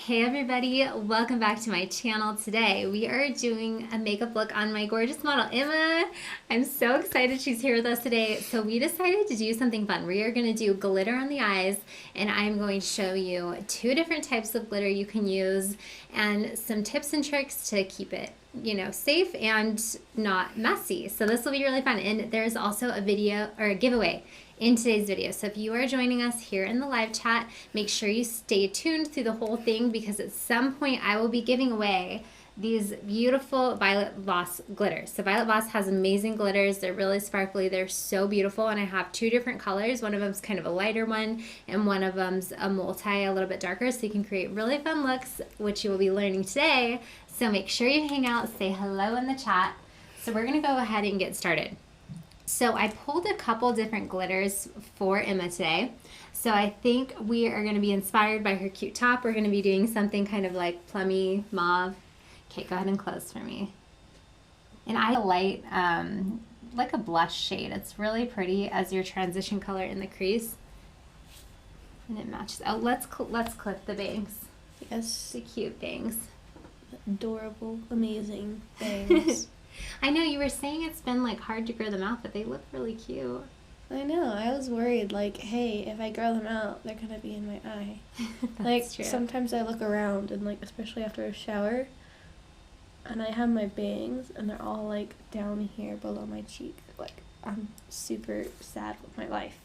Hey everybody, welcome back to my channel. Today we are doing a makeup look on my gorgeous model Emma. I'm so excited she's here with us today. So we decided to do something fun. We are going to do glitter on the eyes, and I'm going to show you two different types of glitter you can use and some tips and tricks to keep it safe and not messy. So this will be really fun. And there's also a video or a giveaway in today's video. So if you are joining us here in the live chat, make sure you stay tuned through the whole thing, because at some point I will be giving away these beautiful Violet Voss glitters. So Violet Voss has amazing glitters. They're really sparkly. They're so beautiful. And I have two different colors. One of them's kind of a lighter one, and one of them's a multi, a little bit darker. So you can create really fun looks, which you will be learning today. So make sure you hang out, say hello in the chat. So we're gonna go ahead and get started. So I pulled a couple different glitters for Emma today. So I think we are going to be inspired by her cute top. We're going to be doing something kind of like plummy mauve. Okay, go ahead and close for me. And I light like a blush shade. It's really pretty as your transition color in the crease. And it matches. Oh, let's clip the bangs. Yes. The cute bangs. Adorable, amazing bangs. I know you were saying it's been like hard to grow them out, but they look really cute. I know. I was worried, like, hey, if I grow them out, they're gonna be in my eye. Like, true. Sometimes I look around and, like, especially after a shower, and I have my bangs, and they're all, like, down here below my cheek. Like, I'm super sad with my life.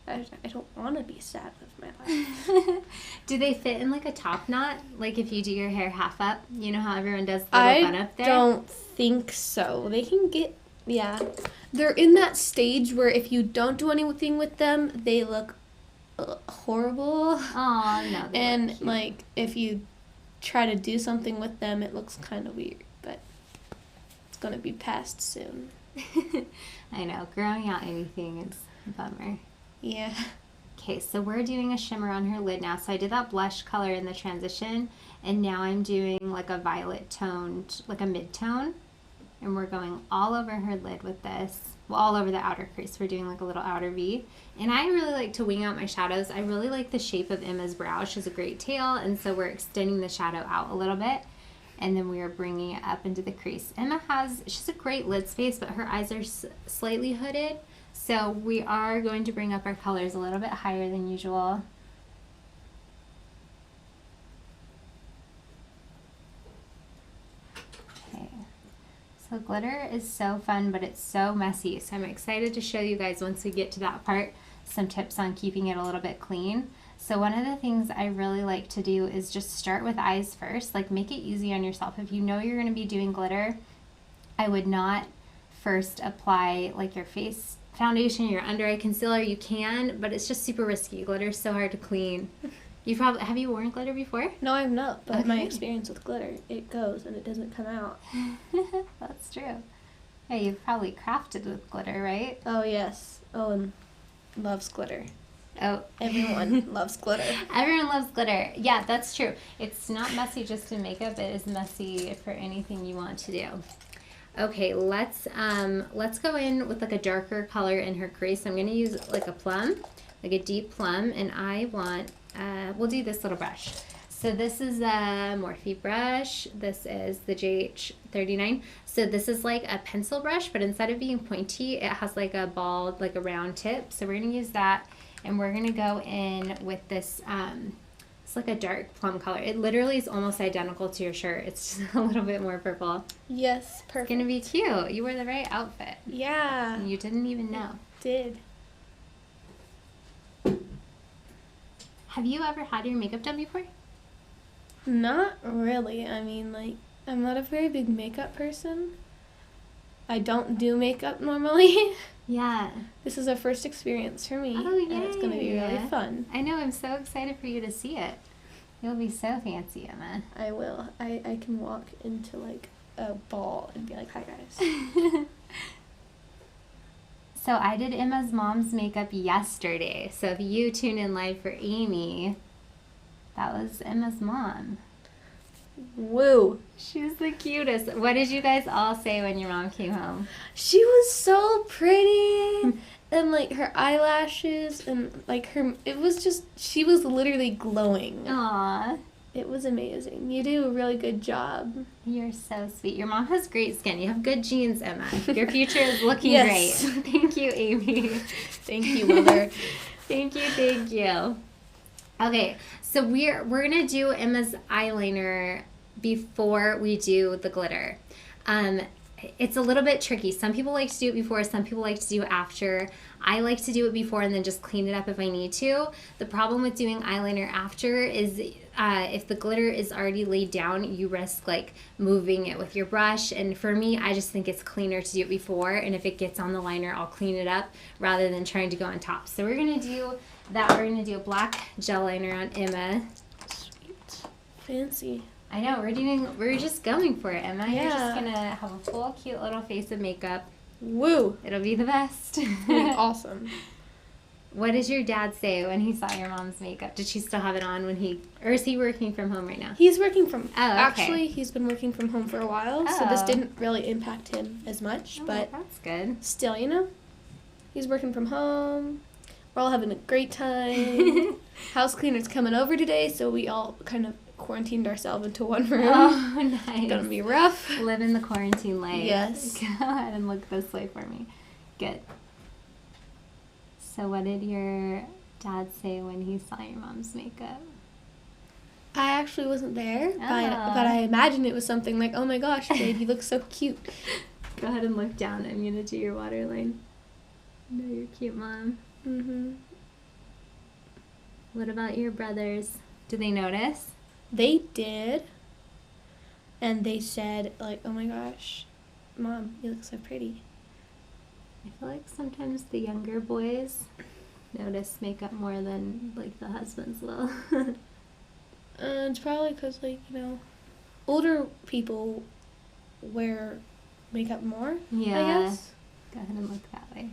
I don't want to be sad with my life. Do they fit in like a top knot? Like if you do your hair half up, you know how everyone does the little bun up there? I don't think so. They can get, yeah. They're in that stage where if you don't do anything with them, they look horrible. Oh no. And like if you try to do something with them, it looks kind of weird, but it's going to be past soon. I know. Growing out anything is a bummer. Yeah. Okay, so we're doing a shimmer on her lid now. So I did that blush color in the transition, and now I'm doing like a violet toned, like a mid-tone, and we're going all over her lid with this. Well, all over the outer crease. We're doing like a little outer V. And I really like to wing out my shadows. I really like the shape of Emma's brow. She has a great tail, and so we're extending the shadow out a little bit, and then we are bringing it up into the crease. Emma she's a great lid space, but her eyes are slightly hooded. So we are going to bring up our colors a little bit higher than usual. Okay. So glitter is so fun, but it's so messy. So I'm excited to show you guys once we get to that part some tips on keeping it a little bit clean. So one of the things I really like to do is just start with eyes first. Like make it easy on yourself. If you know you're going to be doing glitter, I would not first apply like your face foundation, your under eye concealer. You can, but it's just super risky. Glitter is so hard to clean. Have you worn glitter before? No, I've not, but Okay. my experience with glitter, it goes and it doesn't come out. That's true. Yeah, you've probably crafted with glitter, right? Oh, yes. Owen loves glitter. Oh, Everyone loves glitter. everyone loves glitter. Yeah, that's true. It's not messy just in makeup. It is messy for anything you want to do. Okay, let's go in with like a darker color in her crease. I'm gonna use like a plum, like a deep plum, and I want we'll do this little brush. So this is a Morphe brush. This is the JH39. So this is like a pencil brush, but instead of being pointy, it has like a bald, like a round tip. So we're gonna use that, and we're gonna go in with this. It's like a dark plum color. It literally is almost identical to your shirt. It's just a little bit more purple. Yes, perfect. It's gonna be cute. You wore the right outfit. Yeah. And you didn't even know. Did. Have you ever had your makeup done before? Not really. I mean, like, I'm not a very big makeup person. I don't do makeup normally. Yeah. This is a first experience for me. Oh, and it's going to be yay. really fun. I know. I'm so excited for you to see it. You'll be so fancy, Emma. I will. I can walk into, like, a ball and be like, hi, guys. So I did Emma's mom's makeup yesterday. So if you tuned in live for Amy, that was Emma's mom. Woo. She was the cutest. What did you guys all say when your mom came home? She was so pretty. And, like, her eyelashes and, like, it was just, she was literally glowing. Aw. It was amazing. You do a really good job. You're so sweet. Your mom has great skin. You have good genes, Emma. Your future is looking Yes. great. Thank you, Amy. Thank you, Mother. Thank you, thank you. Okay, so we're gonna do Emma's eyeliner before we do the glitter. It's a little bit tricky. Some people like to do it before, some people like to do it after. I like to do it before and then just clean it up if I need to. The problem with doing eyeliner after is if the glitter is already laid down, you risk like moving it with your brush. And for me, I just think it's cleaner to do it before. And if it gets on the liner, I'll clean it up rather than trying to go on top. So we're gonna do that. We're gonna do a black gel liner on Emma. Sweet. Fancy. I know, we're just going for it, Emma. You're just Yeah. gonna have a full cute little face of makeup. Woo. It'll be the best. Awesome. What did your dad say when he saw your mom's makeup? Did she still have it on or is he working from home right now? He's working from, Oh, okay. actually, he's been working from home for a while, so this Oh. didn't really impact him as much, Oh, but that's good. still, he's working from home. We're all having a great time. House cleaner's coming over today, so we all kind of quarantined ourselves into one room. Oh, nice. Gonna be rough. Live in the quarantine life. Yes. Go ahead and look this way for me. Good. So what did your dad say when he saw your mom's makeup? I actually wasn't there, Oh. but I imagine it was something like, "Oh my gosh, babe, you look so cute." Go ahead and look down. I'm going to do your waterline. No, you're cute, Mom. Mhm. What about your brothers? Did they notice? They did, and they said like, "Oh my gosh, Mom, you look so pretty." I feel like sometimes the younger boys notice makeup more than like the husbands will. It's probably because older people wear makeup more. Yeah. I guess. Go ahead and look that way.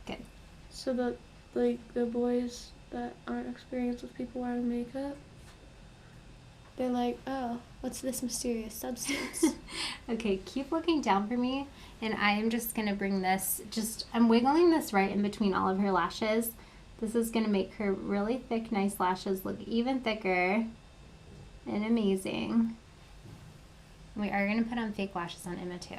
Good. So that the boys that aren't experienced with people wearing makeup, they're like, "Oh, what's this mysterious substance?" Okay, keep looking down for me, and I am just going to bring this, I'm wiggling this right in between all of her lashes. This is going to make her really thick, nice lashes look even thicker and amazing. We are going to put on fake lashes on Emma too.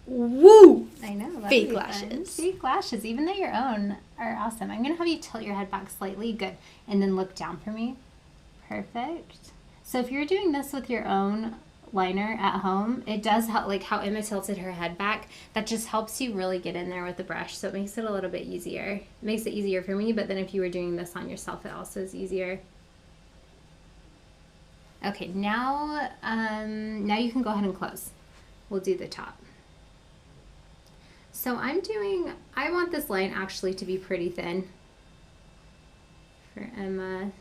Woo! I know. that'd Fake be fun. lashes. Fake lashes, even though your own are awesome. I'm going to have you tilt your head back slightly. Good. And then look down for me. Perfect. So if you're doing this with your own liner at home, it does help, like how Emma tilted her head back. That just helps you really get in there with the brush. So it makes it a little bit easier. It makes it easier for me, but then if you were doing this on yourself, it also is easier. Okay, now you can go ahead and close. We'll do the top. So I want this line actually to be pretty thin for Emma,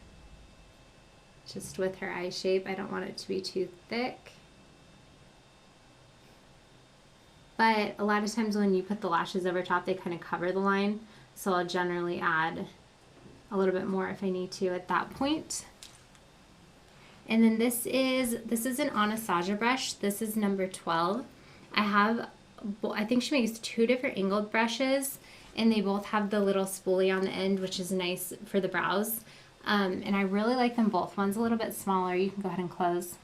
just with her eye shape. I don't want it to be too thick. But a lot of times when you put the lashes over top, they kind of cover the line. So I'll generally add a little bit more if I need to at that point. And then this is an Anastasia brush. This is number 12. I think she makes 2 different angled brushes, and they both have the little spoolie on the end, which is nice for the brows. And I really like them both. One's a little bit smaller. You can go ahead and close.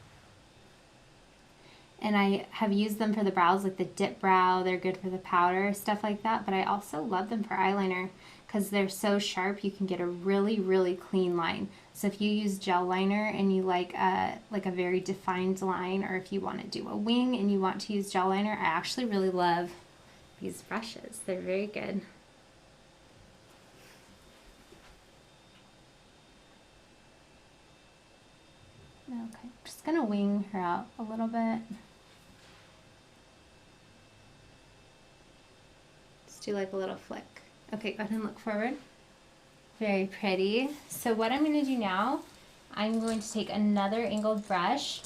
And I have used them for the brows, like the dip brow. They're good for the powder, stuff like that. But I also love them for eyeliner because they're so sharp. You can get a really, really clean line. So if you use gel liner and you like a very defined line, or if you want to do a wing and you want to use gel liner, I actually really love these brushes. They're very good. Okay, just gonna wing her out a little bit. Just do like a little flick. Okay, go ahead and look forward. Very pretty. So what I'm gonna do now, I'm going to take another angled brush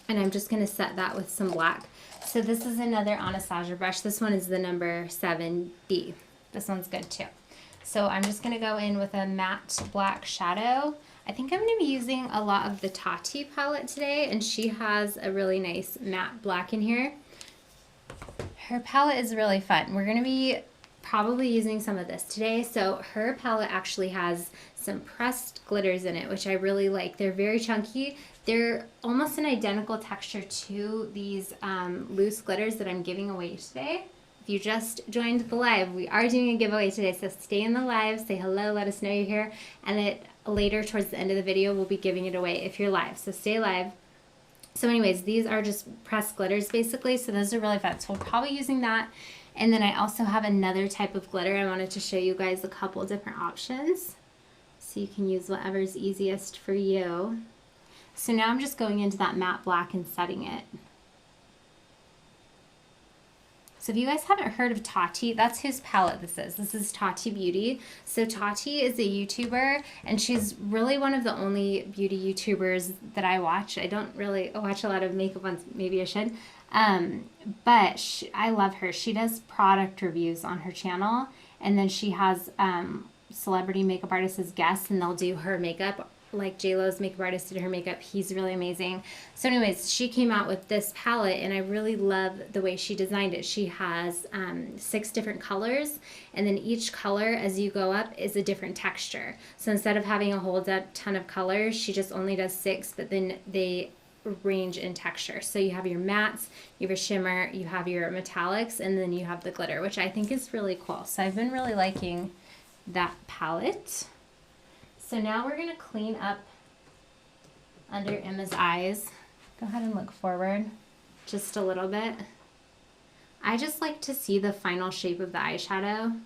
and I'm just gonna set that with some black. So this is another Anastasia brush. This one is the number 7B. This one's good too. So I'm just gonna go in with a matte black shadow. I think I'm gonna be using a lot of the Tati palette today, and she has a really nice matte black in here. Her palette is really fun. We're gonna be probably using some of this today. So her palette actually has some pressed glitters in it, which I really like. They're very chunky. They're almost an identical texture to these loose glitters that I'm giving away today. If you just joined the live, we are doing a giveaway today, so stay in the live, say hello, let us know you're here, and later towards the end of the video, we'll be giving it away if you're live, so stay live. So anyways, these are just pressed glitters basically, so those are really fun. So we're probably using that. And then I also have another type of glitter. I wanted to show you guys a couple different options, so you can use whatever's easiest for you. So now I'm just going into that matte black and setting it. So if you guys haven't heard of Tati, that's whose palette this is. This is Tati Beauty. So Tati is a YouTuber, and she's really one of the only beauty YouTubers that I watch. I don't really watch a lot of makeup ones. Maybe I should. But I love her. She does product reviews on her channel, and then she has celebrity makeup artists as guests, and they'll do her makeup. Like J-Lo's makeup artist did her makeup. He's really amazing. So anyways, she came out with this palette, and I really love the way she designed it. She has 6 different colors, and then each color as you go up is a different texture. So instead of having a whole ton of colors, she just only does 6, but then they range in texture. So you have your mattes, you have your shimmer, you have your metallics, and then you have the glitter, which I think is really cool. So I've been really liking that palette. So now we're going to clean up under Emma's eyes. Go ahead and look forward just a little bit. I just like to see the final shape of the eyeshadow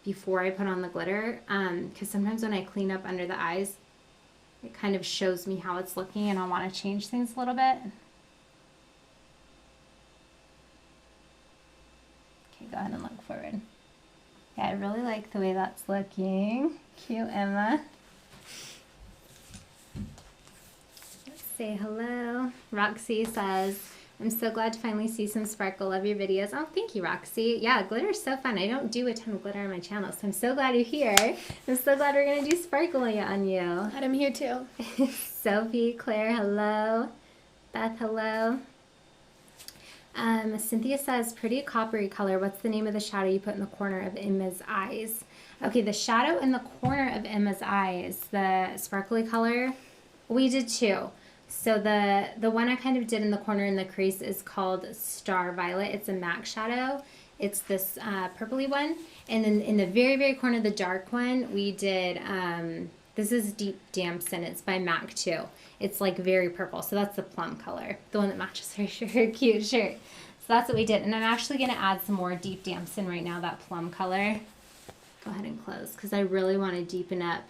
before I put on the glitter, because sometimes when I clean up under the eyes, it kind of shows me how it's looking, and I want to change things a little bit. Okay, go ahead and look forward. Yeah, I really like the way that's looking. Cute, Emma. Let's say hello. Roxy says, I'm so glad to finally see some sparkle. Love your videos. Oh, thank you, Roxy. Yeah, glitter is so fun. I don't do a ton of glitter on my channel, so I'm so glad you're here. I'm so glad we're going to do sparkle on you. Glad I'm here too. Sophie, Claire, hello. Beth, hello. Cynthia says, pretty coppery color. What's the name of the shadow you put in the corner of Emma's eyes? Okay, the shadow in the corner of Emma's eyes, the sparkly color, we did 2. So the one I kind of did in the corner in the crease is called Star Violet. It's a MAC shadow. It's this purpley one. And then in the very, very corner, the dark one, we did, this is Deep Damson. It's by MAC too. It's like very purple. So that's the plum color, the one that matches her cute shirt. So that's what we did. And I'm actually going to add some more Deep Damson right now, that plum color. Go ahead and close, because I really want to deepen up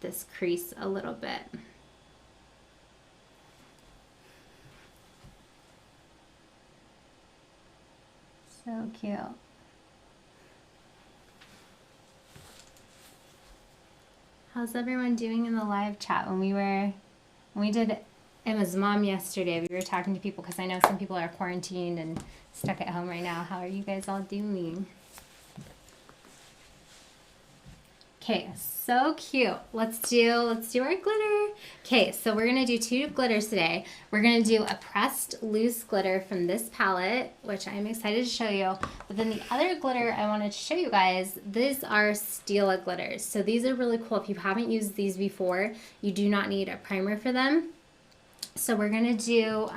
this crease a little bit. So cute. How's everyone doing in the live chat? When we did Emma's mom yesterday, we were talking to people, because I know some people are quarantined and stuck at home right now. How are you guys all doing? Okay, so cute. Let's do our glitter. Okay, so we're gonna do 2 glitters today. We're gonna do a pressed loose glitter from this palette, which I'm excited to show you. But then the other glitter I wanted to show you guys, these are Stila glitters. So these are really cool. If you haven't used these before, you do not need a primer for them. So we're gonna do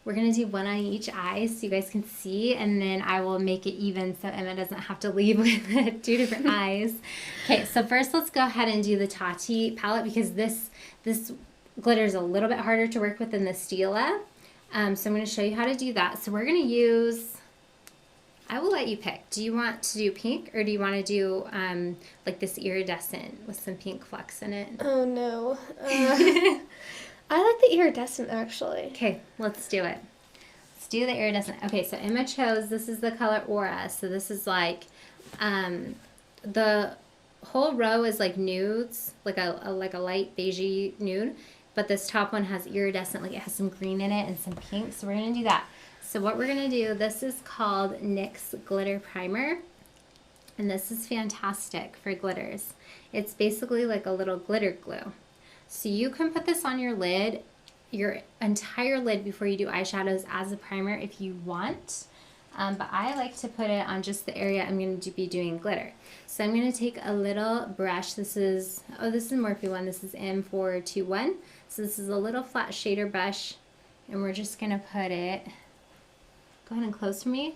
one on each eye so you guys can see, and then I will make it even so Emma doesn't have to leave with 2 different eyes. Okay, so first let's go ahead and do the Tati palette, because this glitter is a little bit harder to work with than the Stila. So I'm going to show you how to do that. So we're going to use, I will let you pick. Do you want to do pink, or do you want to do like this iridescent with some pink flecks in it? Oh no. I like the iridescent actually. Okay, let's do it. Let's do the iridescent. Okay, so Emma chose, this is the color Aura. So this is like, the whole row is like nudes, like a light beigey nude. But this top one has iridescent, like it has some green in it and some pink. So we're going to do that. So what we're going to do, this is called NYX Glitter Primer. And this is fantastic for glitters. It's basically like a little glitter glue. So you can put this on your lid, your entire lid, before you do eyeshadows as a primer if you want. But I like to put it on just the area I'm going to be doing glitter. So I'm going to take a little brush. This is a Morphe one. This is M421. So this is a little flat shader brush, and we're just going to put it, go ahead and close for me,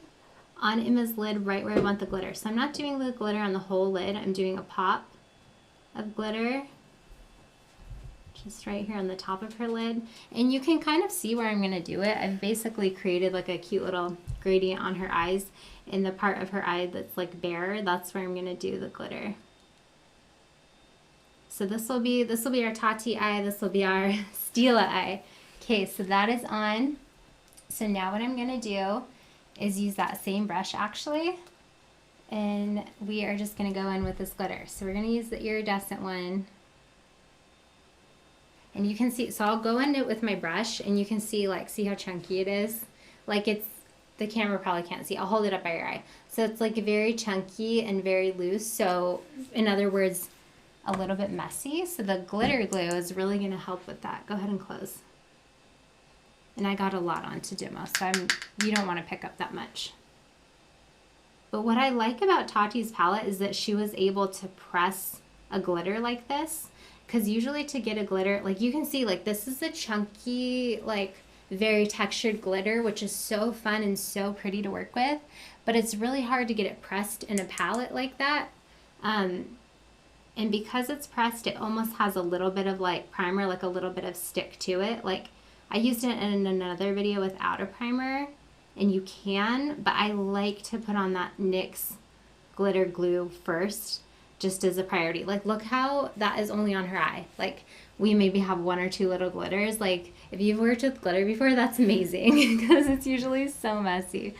on Emma's lid right where I want the glitter. So I'm not doing the glitter on the whole lid. I'm doing a pop of glitter just right here on the top of her lid. And you can kind of see where I'm going to do it. I've basically created like a cute little gradient on her eyes. In the part of her eye that's like bare, that's where I'm going to do the glitter. So this will be our Tati eye. This will be our Stila eye. Okay, so that is on. So now what I'm going to do is use that same brush actually. And we are just going to go in with this glitter. So we're going to use the iridescent one. And you can see, so I'll go in it with my brush and you can see see how chunky it is? Like the camera probably can't see. I'll hold it up by your eye. So it's like very chunky and very loose. So in other words, a little bit messy. So the glitter glue is really going to help with that. Go ahead and close. And I got a lot on to demo, so you don't want to pick up that much. But what I like about Tati's palette is that she was able to press a glitter like this. Because usually to get a glitter, like you can see, like this is a chunky, like very textured glitter, which is so fun and so pretty to work with. But it's really hard to get it pressed in a palette like that. And because it's pressed, it almost has a little bit of like primer, like a little bit of stick to it. Like I used it in another video without a primer, and you can, but I like to put on that NYX glitter glue first, just as a priority. Like look how that is only on her eye. Like we maybe have one or two little glitters. Like if you've worked with glitter before, that's amazing because it's usually so messy.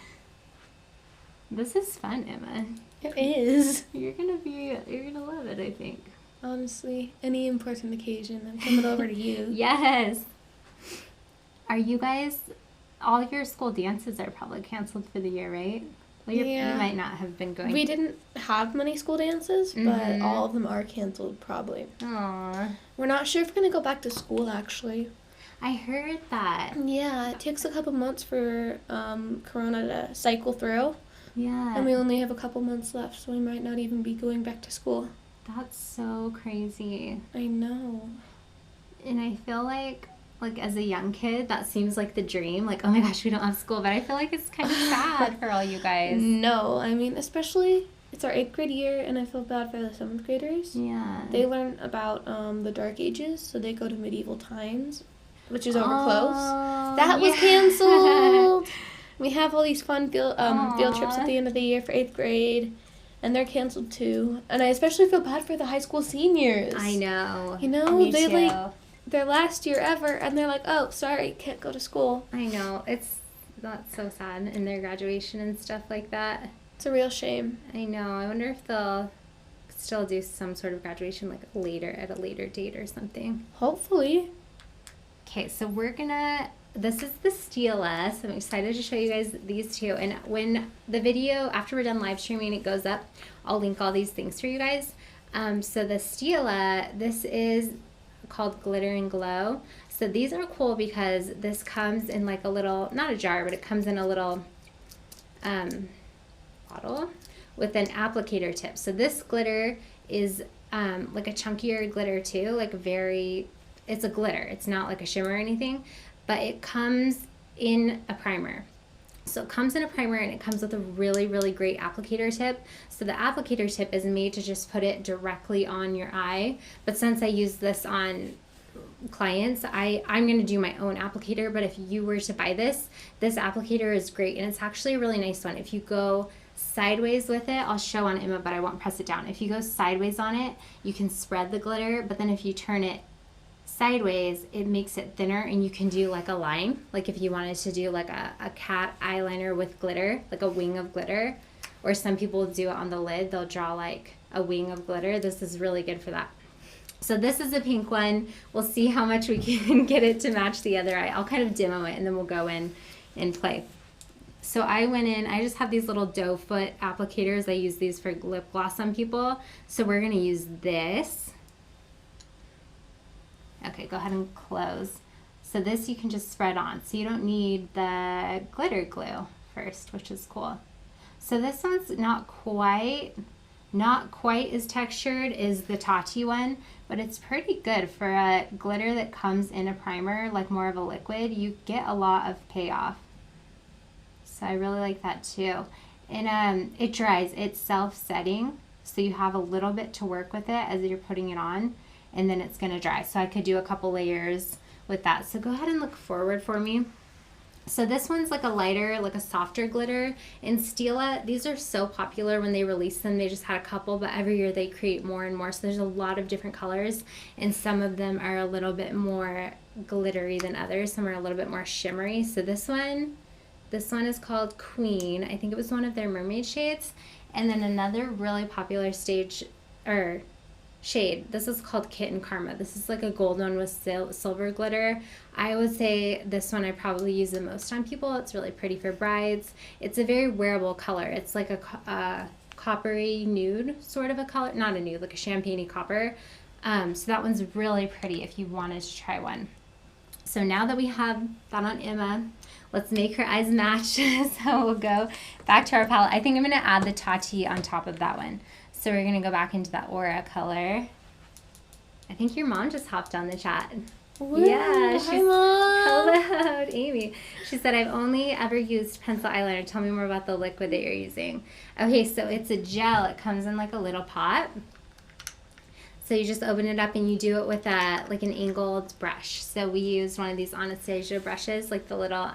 This is fun, Emma. It is. You're gonna love it, I think. Honestly, any important occasion, I'm coming over to you. Yes. Are you guys, all your school dances are probably canceled for the year, right? Well, you might not have been going. We didn't have many school dances, but all of them are canceled probably. Aww. We're not sure if we're going to go back to school, actually. I heard that. Yeah, it takes a couple months for Corona to cycle through. Yeah. And we only have a couple months left, so we might not even be going back to school. That's so crazy. I know. And I feel like as a young kid, that seems like the dream. Like, oh my gosh, we don't have school. But I feel like it's kind of sad for all you guys. No, I mean, especially it's our 8th grade year, and I feel bad for the 7th graders. Yeah. They learn about the Dark Ages, so they go to medieval times, which is over close. That was canceled. We have all these fun field trips at the end of the year for 8th grade, and they're canceled too. And I especially feel bad for the high school seniors. I know. You know, Me they too. Their last year ever, and they're like, oh, sorry, can't go to school. I know. That's so sad. And their graduation and stuff like that. It's a real shame. I know. I wonder if they'll still do some sort of graduation at a later date or something. Hopefully. Okay, so this is the Stila, so I'm excited to show you guys these two. And when the video, after we're done live streaming, it goes up, I'll link all these things for you guys. So the Stila, this is called Glitter and Glow. So these are cool because this comes in like a little, not a jar, but it comes in a little bottle with an applicator tip. So this glitter is like a chunkier glitter too, like it's a glitter. It's not like a shimmer or anything, but it comes in a primer. So it comes in a primer and it comes with a really, really great applicator tip. So the applicator tip is made to just put it directly on your eye. But since I use this on clients, I'm going to do my own applicator. But if you were to buy this applicator is great. And it's actually a really nice one. If you go sideways with it, I'll show on Emma, but I won't press it down. If you go sideways on it, you can spread the glitter. But then if you turn it sideways, it makes it thinner, and you can do like a line, like if you wanted to do like a cat eyeliner with glitter, like a wing of glitter, or some people do it on the lid, they'll draw like a wing of glitter. This is really good for that. So this is a pink one. We'll see how much we can get it to match the other eye. I'll kind of demo it and then we'll go in and play. So I went in, I just have these little doe foot applicators. I use these for lip gloss on people. So we're gonna use this. Okay, go ahead and close. So this you can just spread on. So you don't need the glitter glue first, which is cool. So this one's not quite as textured as the Tati one, but it's pretty good for a glitter that comes in a primer, like more of a liquid. You get a lot of payoff. So I really like that too. And it dries, it's self-setting, so you have a little bit to work with it as you're putting it on, and then it's gonna dry. So I could do a couple layers with that. So go ahead and look forward for me. So this one's like a lighter, like a softer glitter. In Stila, these are so popular when they release them. They just had a couple, but every year they create more and more. So there's a lot of different colors, and some of them are a little bit more glittery than others. Some are a little bit more shimmery. So this one is called Queen. I think it was one of their mermaid shades. And then another really popular shade. This is called Kitten Karma. This is like a gold one with silver glitter. I would say this one I probably use the most on people. It's really pretty for brides. It's a very wearable color. It's like a coppery nude sort of a color. Not a nude, like a champagne-y copper. So that one's really pretty if you wanted to try one. So now that we have that on Emma, let's make her eyes match. So we'll go back to our palette. I think I'm going to add the Tati on top of that one. So we're going to go back into that Aura color. I think your mom just hopped on the chat. Woo, yeah, hi, Mom. Hello, Amy. She said, I've only ever used pencil eyeliner. Tell me more about the liquid that you're using. Okay, so it's a gel. It comes in like a little pot. So you just open it up and you do it with like an angled brush. So we used one of these Anastasia brushes, like the little,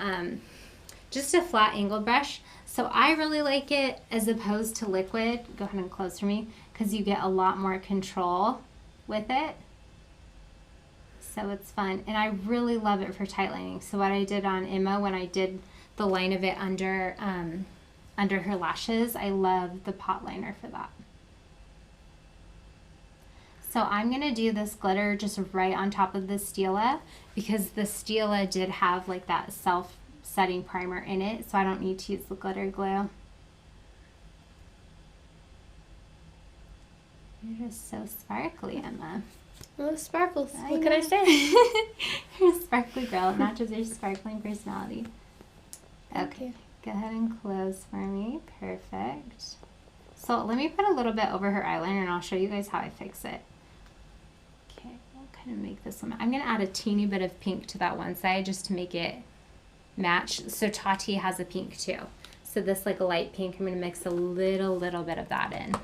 just a flat angled brush. So I really like it as opposed to liquid. Go ahead and close for me, because you get a lot more control with it. So it's fun. And I really love it for tight lining. So what I did on Emma when I did the line of it under her lashes, I love the pot liner for that. So I'm going to do this glitter just right on top of the Stila, because the Stila did have like that self-setting primer in it, so I don't need to use the glitter glue. You're just so sparkly, Emma. Well, sparkles. What can I say? You're a sparkly girl. It matches your sparkling personality. Okay, go ahead and close for me. Perfect. So let me put a little bit over her eyeliner, and I'll show you guys how I fix it. Okay, we'll kind of make this one. I'm going to add a teeny bit of pink to that one side just to make it match. So Tati has a pink too. So this like a light pink, I'm going to mix a little bit of that in,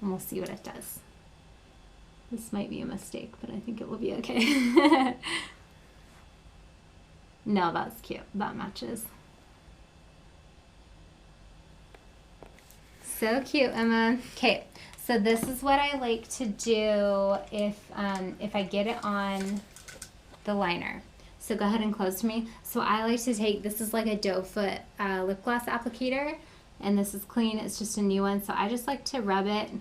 and we'll see what it does. This might be a mistake, but I think it will be okay. No, that's cute. That matches. So cute, Emma. Okay, so this is what I like to do if I get it on the liner. So go ahead and close to me. So I like to take, this is like a doe foot lip gloss applicator, and this is clean. It's just a new one. So I just like to rub it,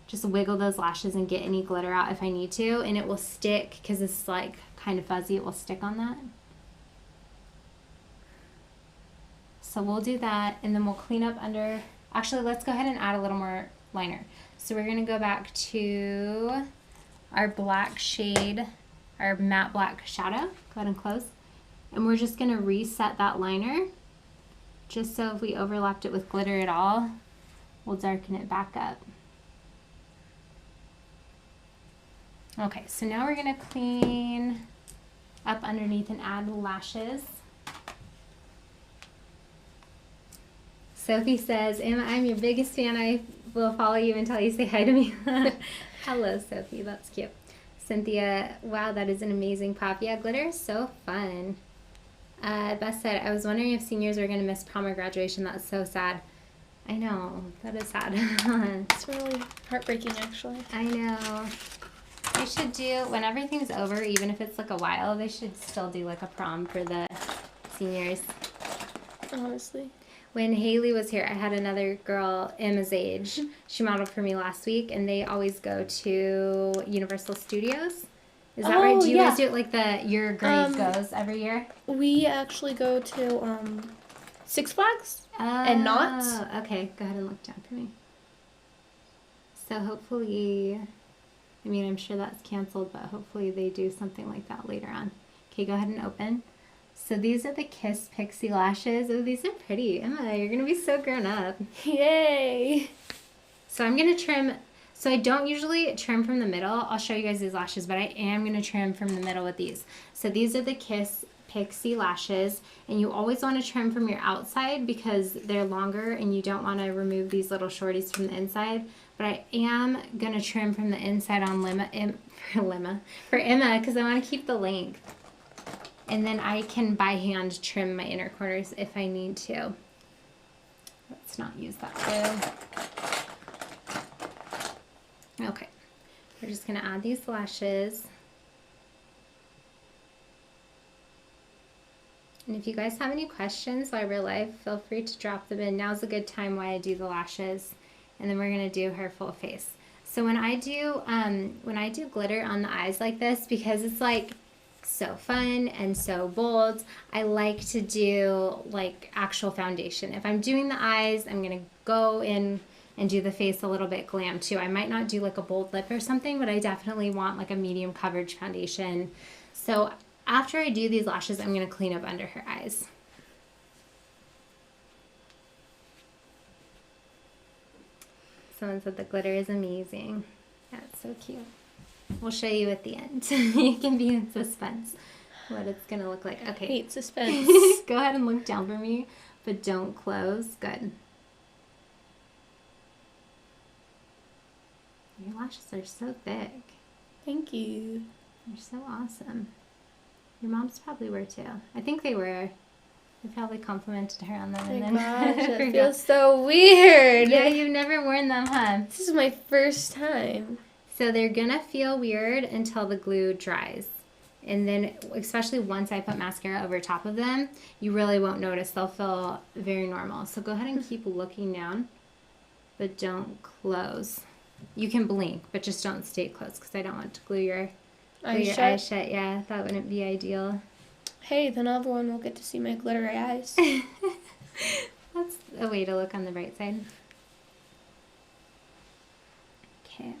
just wiggle those lashes and get any glitter out if I need to, and it will stick because it's like kind of fuzzy. It will stick on that. So we'll do that, and then we'll clean up under. Actually, let's go ahead and add a little more liner. So we're going to go back to our black shade, our matte black shadow. Go ahead and close. And we're just going to reset that liner, just so if we overlapped it with glitter at all, we'll darken it back up. Okay, so now we're going to clean up underneath and add lashes. Sophie says, Emma, I'm your biggest fan. I will follow you until you say hi to me. Hello, Sophie. That's cute. Cynthia, wow, that is an amazing pop. Yeah, glitter is so fun. Beth said, I was wondering if seniors are going to miss prom or graduation. That's so sad. I know. That is sad. It's really heartbreaking, actually. I know. They should do, when everything's over, even if it's like a while, they should still do like a prom for the seniors. Honestly. When Haley was here, I had another girl Emma's age. She modeled for me last week, and they always go to Universal Studios. Is that right? Do you guys do it like your grade goes every year? We actually go to Six Flags and Knott's. Okay, go ahead and look down for me. So hopefully, I mean, I'm sure that's canceled, but hopefully they do something like that later on. Okay, go ahead and open. So these are the Kiss Pixie Lashes. Oh, these are pretty. Emma, you're going to be so grown up. Yay! So I'm going to trim. So I don't usually trim from the middle. I'll show you guys these lashes, but I am going to trim from the middle with these. So these are the Kiss Pixie Lashes, and you always want to trim from your outside because they're longer and you don't want to remove these little shorties from the inside. But I am going to trim from the inside on for Emma because I want to keep the length. And then I can by hand trim my inner corners if I need to. Let's not use that glue. Okay, we're just going to add these lashes. And if you guys have any questions while we're live, feel free to drop them in. Now's a good time while I do the lashes. And then we're going to do her full face. So when I do glitter on the eyes like this, because it's like so fun and so bold, I like to do like actual foundation. If I'm doing the eyes, I'm going to go in and do the face a little bit glam too. I might not do like a bold lip or something, but I definitely want like a medium coverage foundation. So after I do these lashes, I'm going to clean up under her eyes. Someone said the glitter is amazing. That's so cute. We'll show you at the end. You can be in suspense what it's going to look like. Okay. Hate suspense. Go ahead and look down for me, but don't close. Good. Your lashes are so thick. Thank you. You're so awesome. Your mom's probably were too. I think they were. I probably complimented her on them. Oh and my then gosh, that feels so weird. Yeah, you've never worn them, huh? This is my first time. So they're gonna feel weird until the glue dries. And then, especially once I put mascara over top of them, you really won't notice. They'll feel very normal. So go ahead and keep looking down, but don't close. You can blink, but just don't stay close because I don't want to glue your eyes shut. Yeah, that wouldn't be ideal. Hey, then everyone will get to see my glittery eyes. That's a way to look on the bright side. Okay.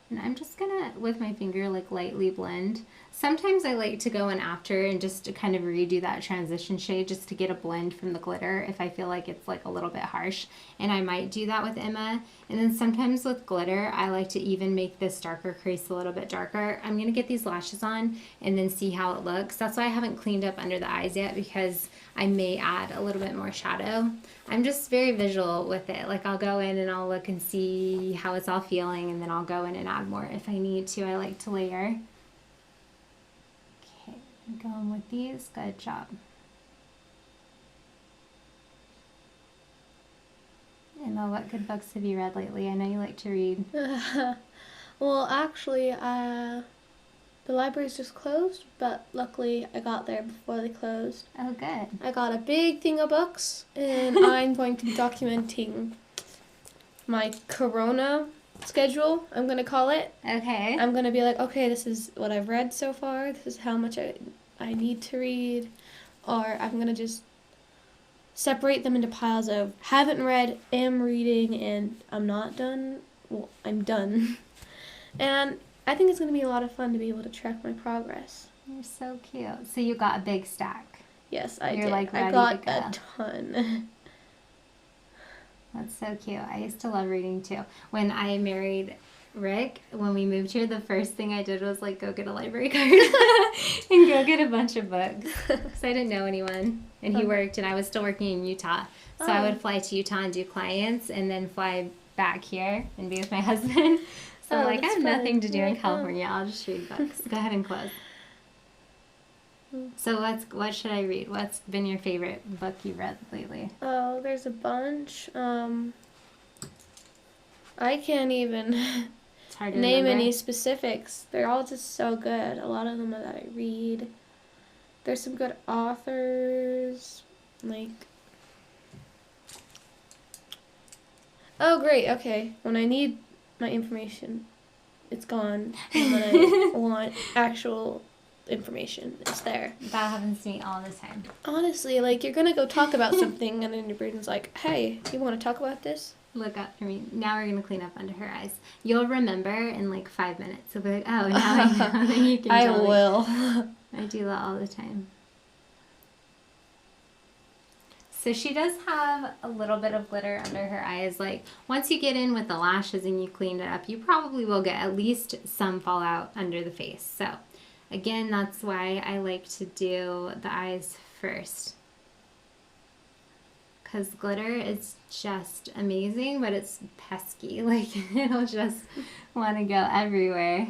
And I'm just gonna, with my finger, like lightly blend. Sometimes I like to go in after and just to kind of redo that transition shade just to get a blend from the glitter if I feel like it's like a little bit harsh. And I might do that with Emma. And then sometimes with glitter, I like to even make this darker crease a little bit darker. I'm gonna get these lashes on and then see how it looks. That's why I haven't cleaned up under the eyes yet, because I may add a little bit more shadow. I'm just very visual with it. Like I'll go in and I'll look and see how it's all feeling, and then I'll go in and add more if I need to. I like to layer. Okay, I'm going with these. Good job. Emma, what good books have you read lately? I know you like to read. Well, actually, the library's just closed, but luckily I got there before they closed. Oh, good. I got a big thing of books, and I'm going to be documenting my Corona schedule, I'm going to call it. Okay. I'm going to be like, okay, this is what I've read so far. This is how much I need to read. Or I'm going to just separate them into piles of haven't read, am reading, and I'm not done. Well, I'm done. And I think it's going to be a lot of fun to be able to track my progress. You're so cute. So you got a big stack. Yes, I You're did. like ready I got to go. a ton. That's so cute. I used to love reading too. When I married Rick, when we moved here, the first thing I did was like go get a library card and go get a bunch of books. Because I didn't know anyone. And he worked, and I was still working in Utah. So I would fly to Utah and do clients, and then fly back here and be with my husband. So I'm like, I have nothing to do in California. I'll just read books. Go ahead and close. So what should I read? What's been your favorite book you've read lately? Oh, there's a bunch. I can't even It's hard to name remember. any specifics. They're all just so good. A lot of them that I read. There's some good authors. Like, oh great, okay. When I need my information, it's gone. And when I want actual information, it's there. That happens to me all the time. Honestly, like, you're gonna go talk about something, and then your brain's like, hey, you want to talk about this? Look up for me. Now we're going to clean up under her eyes. You'll remember in like 5 minutes. You'll be like, oh, now I know. Then you can I totally- will. I do that all the time. So she does have a little bit of glitter under her eyes. Like once you get in with the lashes and you clean it up, you probably will get at least some fallout under the face. So again, that's why I like to do the eyes first. Because glitter is just amazing, but it's pesky. Like it'll just want to go everywhere.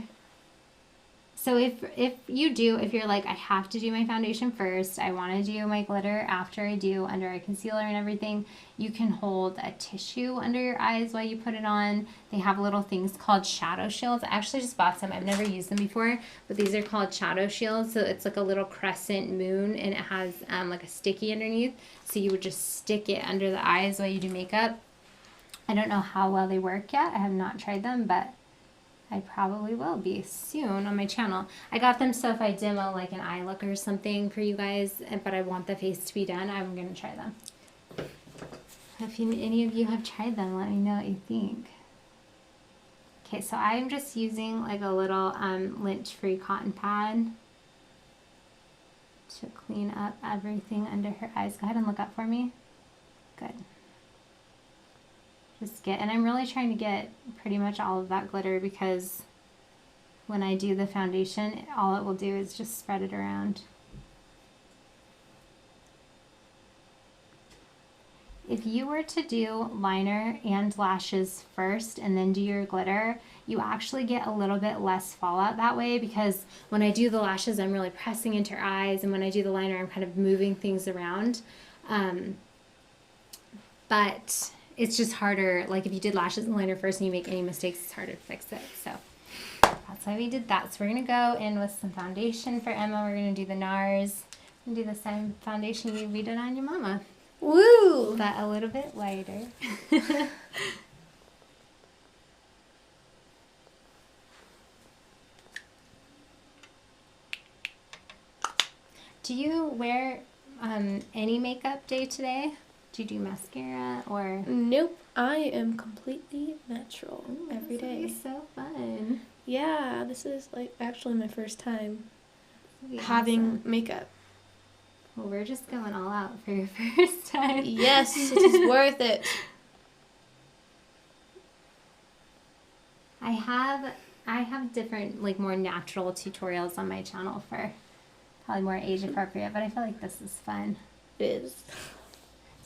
So if you're like, I have to do my foundation first, I want to do my glitter after I do under eye concealer and everything, you can hold a tissue under your eyes while you put it on. They have little things called shadow shields. I actually just bought some. I've never used them before, but these are called shadow shields. So it's like a little crescent moon, and it has like a sticky underneath. So you would just stick it under the eyes while you do makeup. I don't know how well they work yet. I have not tried them, but I probably will be soon on my channel. I got them so if I demo like an eye look or something for you guys, but I want the face to be done, I'm going to try them. If any of you have tried them, let me know what you think. Okay, so I'm just using like a little lint-free cotton pad to clean up everything under her eyes. Go ahead and look up for me. Good. And I'm really trying to get pretty much all of that glitter, because when I do the foundation, all it will do is just spread it around. If you were to do liner and lashes first and then do your glitter, you actually get a little bit less fallout that way, because when I do the lashes, I'm really pressing into her eyes, and when I do the liner, I'm kind of moving things around. But it's just harder, like if you did lashes and liner first and you make any mistakes, it's harder to fix it. So that's why we did that. So we're going to go in with some foundation for Emma. We're going to do the NARS and do the same foundation we did on your mama. Woo! But a little bit lighter. Do you wear any makeup day today? Do you do mascara or? Nope, I am completely natural every day. This is so fun. Yeah, this is like actually my first time Awesome. having makeup. Well, we're just going all out for your first time. Yes, it is worth it. I have different, like, more natural tutorials on my channel for probably more age appropriate, but I feel like this is fun. It is.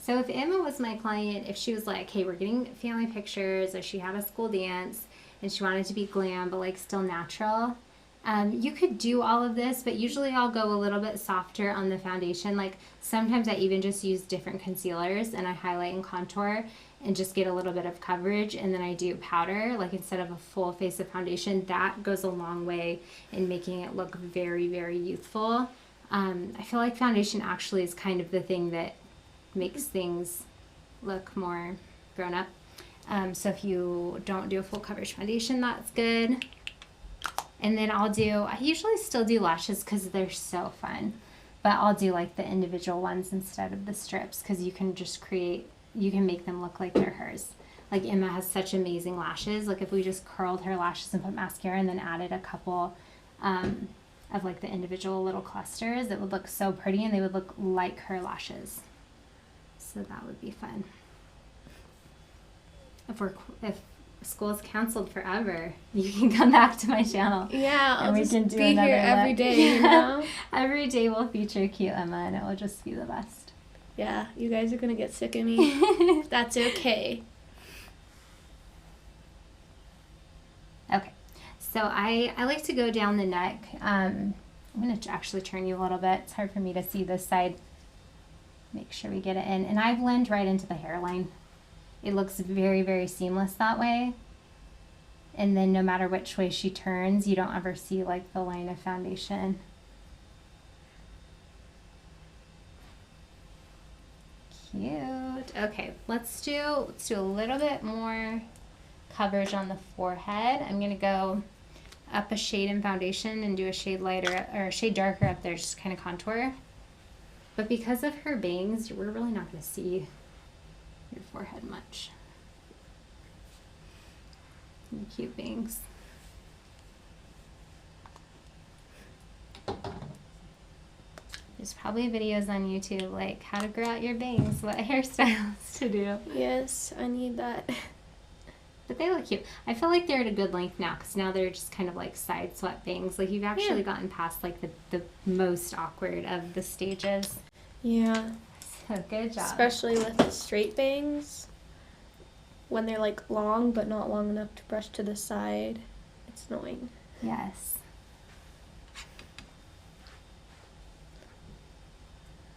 So if Emma was my client, if she was like, hey, we're getting family pictures, or she had a school dance and she wanted to be glam but like still natural, you could do all of this, but usually I'll go a little bit softer on the foundation. Like sometimes I even just use different concealers and I highlight and contour and just get a little bit of coverage, and then I do powder, like instead of a full face of foundation. That goes a long way in making it look very, very youthful. I feel like foundation actually is kind of the thing that makes things look more grown up. So if you don't do a full coverage foundation, that's good. And then I usually still do lashes because they're so fun, but I'll do like the individual ones instead of the strips, because you can make them look like they're hers. Like Emma has such amazing lashes. Like if we just curled her lashes and put mascara and then added a couple of like the individual little clusters, it would look so pretty and they would look like her lashes. So that would be fun. If school is canceled forever, you can come back to my channel. Yeah, I'll and we just can do be here every look. day, you know? Every day we'll feature cute Emma, and it will just be the best. Yeah, you guys are gonna get sick of me. That's okay. Okay, so I like to go down the neck. I'm going to actually turn you a little bit. It's hard for me to see this side. Make sure we get it in. And I blend right into the hairline. It looks very, very seamless that way. And then no matter which way she turns, you don't ever see like the line of foundation. Cute. Okay, let's do a little bit more coverage on the forehead. I'm gonna go up a shade in foundation and do a shade lighter or a shade darker up there, just kind of contour. But because of her bangs, we're really not gonna see your forehead much. And cute bangs. There's probably videos on YouTube like how to grow out your bangs, what hairstyles to do. Yes, I need that. But they look cute. I feel like they're at a good length now because now they're just kind of like side swept bangs. Like you've actually gotten past like the most awkward of the stages. Yeah. So good job. Especially with the straight bangs. When they're like long but not long enough to brush to the side. It's annoying. Yes.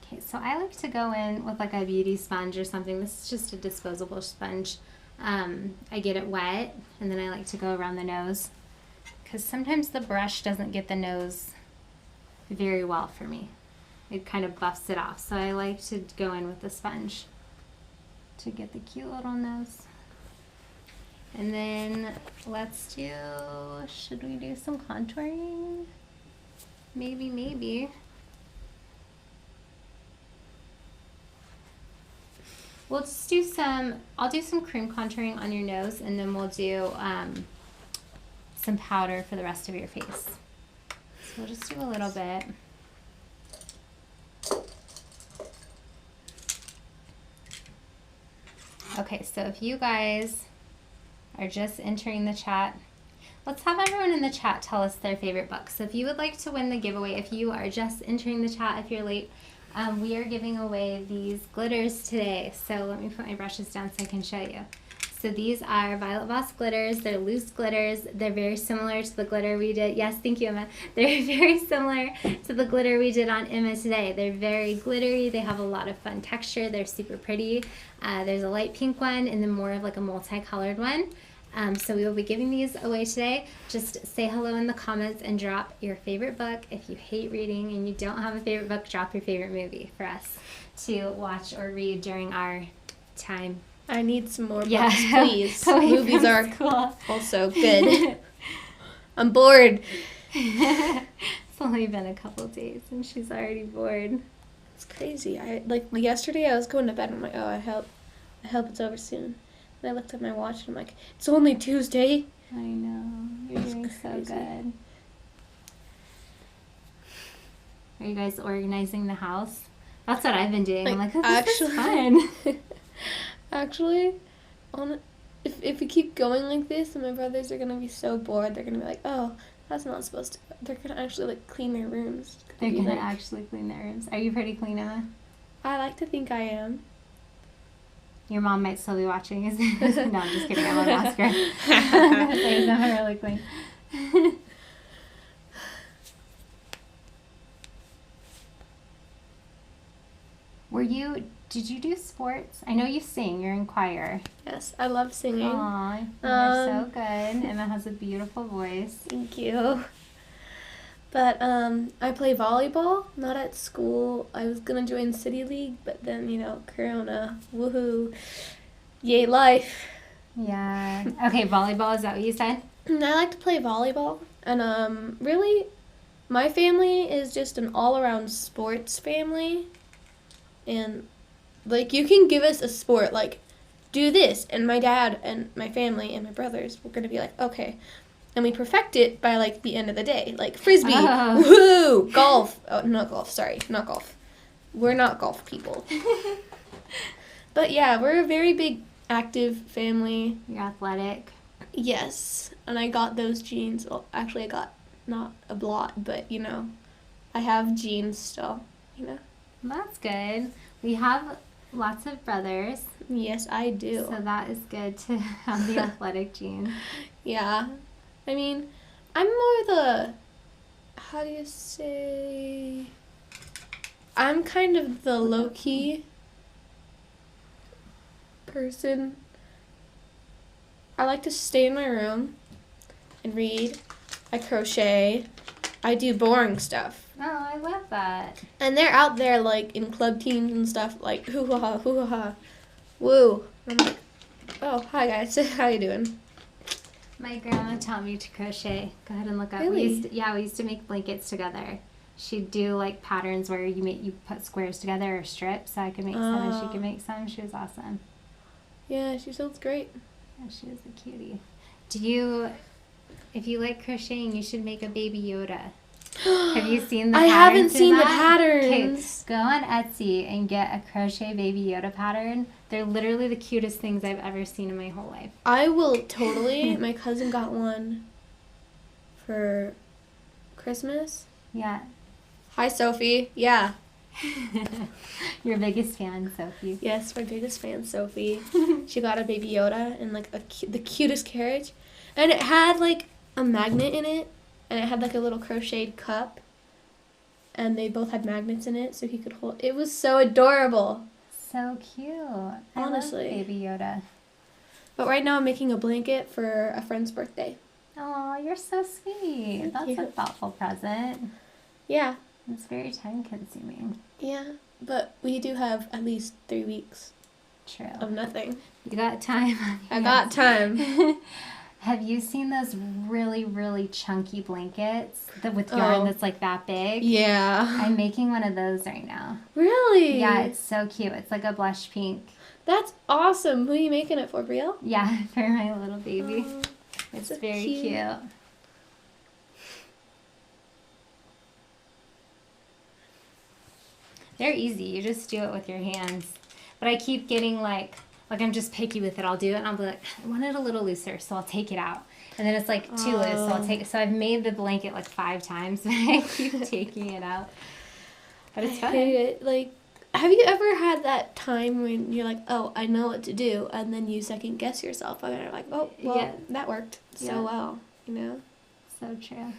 Okay, so I like to go in with like a beauty sponge or something. This is just a disposable sponge. I get it wet and then I like to go around the nose because sometimes the brush doesn't get the nose very well for me. It kind of buffs it off. So I like to go in with the sponge to get the cute little nose. And then let's do, should we do some contouring? Maybe. We'll just do I'll do some cream contouring on your nose and then we'll do some powder for the rest of your face. So we'll just do a little bit. Okay, so if you guys are just entering the chat, let's have everyone in the chat tell us their favorite book. So if you would like to win the giveaway, if you are just entering the chat, if you're late, we are giving away these glitters today. So let me put my brushes down so I can show you. So these are Violet Voss glitters. They're loose glitters. They're very similar to the glitter we did. Yes, thank you, Emma. They're very similar to the glitter we did on Emma today. They're very glittery. They have a lot of fun texture. They're super pretty. There's a light pink one and then more of like a multicolored one. So we will be giving these away today. Just say hello in the comments and drop your favorite book. If you hate reading and you don't have a favorite book, drop your favorite movie for us to watch or read during our time. I need some more books, please. Movies are school. Also good. I'm bored. It's only been a couple days and she's already bored. It's crazy. Yesterday I was going to bed and I'm like, oh, I hope it's over soon. And I looked at my watch and I'm like, it's only Tuesday. I know. You're doing so good. Are you guys organizing the house? That's what I've been doing. I'm like, oh, this is fun. Actually, if we keep going like this, and my brothers are going to be so bored, they're going to be like, oh, that's not supposed to. They're going to actually clean their rooms. They're going to actually clean their rooms. Are you pretty clean, Emma? I like to think I am. Your mom might still be watching. No, I'm just kidding. I won't ask her. There's never really clean. Did you do sports? I know you sing. You're in choir. Yes, I love singing. Aw, you're so good. Emma has a beautiful voice. Thank you. But I play volleyball, not at school. I was going to join City League, but then, Corona. Woohoo. Yay, life. Yeah. Okay, volleyball, is that what you said? I like to play volleyball. And really, my family is just an all-around sports family. And, you can give us a sport, do this. And my dad and my family and my brothers were going to be like, okay. And we perfect it by, the end of the day. Frisbee, woohoo, golf. Oh, not golf, sorry, not golf. We're not golf people. But, yeah, we're a very big, active family. You're athletic. Yes, and I got those genes. Well, actually, I got not a lot, but, I have genes still, That's good. We have lots of brothers. Yes, I do. So that is good to have the athletic gene. Yeah. I mean, I'm more how do you say, I'm kind of the low-key person. I like to stay in my room and read. I crochet. I do boring stuff. Oh, I love that. And they're out there, in club teams and stuff, hoo-ha-ha, hoo-ha-ha, woo. I'm like, oh, hi, guys. How you doing? My grandma taught me to crochet. Go ahead and look up. Really? We used to make blankets together. She'd do patterns where you put squares together or strips. So I could make some and she could make some. She was awesome. Yeah, she sounds great. Yeah, she was a cutie. If you like crocheting, you should make a baby Yoda. Have you seen the I patterns haven't in seen the that? patterns. Okay, go on Etsy and get a crochet Baby Yoda pattern. They're literally the cutest things I've ever seen in my whole life. I will totally. My cousin got one for Christmas. Yeah. Hi, Sophie. Yeah. Your biggest fan, Sophie. Yes, my biggest fan, Sophie. She got a Baby Yoda in like the cutest carriage, and it had like a magnet in it, and it had like a little crocheted cup, and they both had magnets in it, so he could hold. It was so adorable. So cute. Honestly. I love Baby Yoda. But right now I'm making a blanket for a friend's birthday. Oh, you're so sweet. That's you. a thoughtful present. Yeah. It's very time consuming. Yeah. But we do have at least 3 weeks True. of nothing. You got time. I got time. Have you seen those really, really chunky blankets with yarn that's like that big? Yeah. I'm making one of those right now. Really? Yeah, it's so cute. It's like a blush pink. That's awesome. Who are you making it for, Brielle? Yeah, for my little baby. Oh, It's so very cute. They're easy. You just do it with your hands. But I keep getting like I'm just picky with it. I'll do it and I'll be like, I want it a little looser, so I'll take it out. And then it's like too loose, so I'll take it. So I've made the blanket like 5 times, but I keep taking it out. But it's fun. I hate it. Like, have you ever had that time when you're like, oh, I know what to do, and then you second guess yourself, and you're like, oh, well, Yeah. that worked Yeah. so well, you know? So true.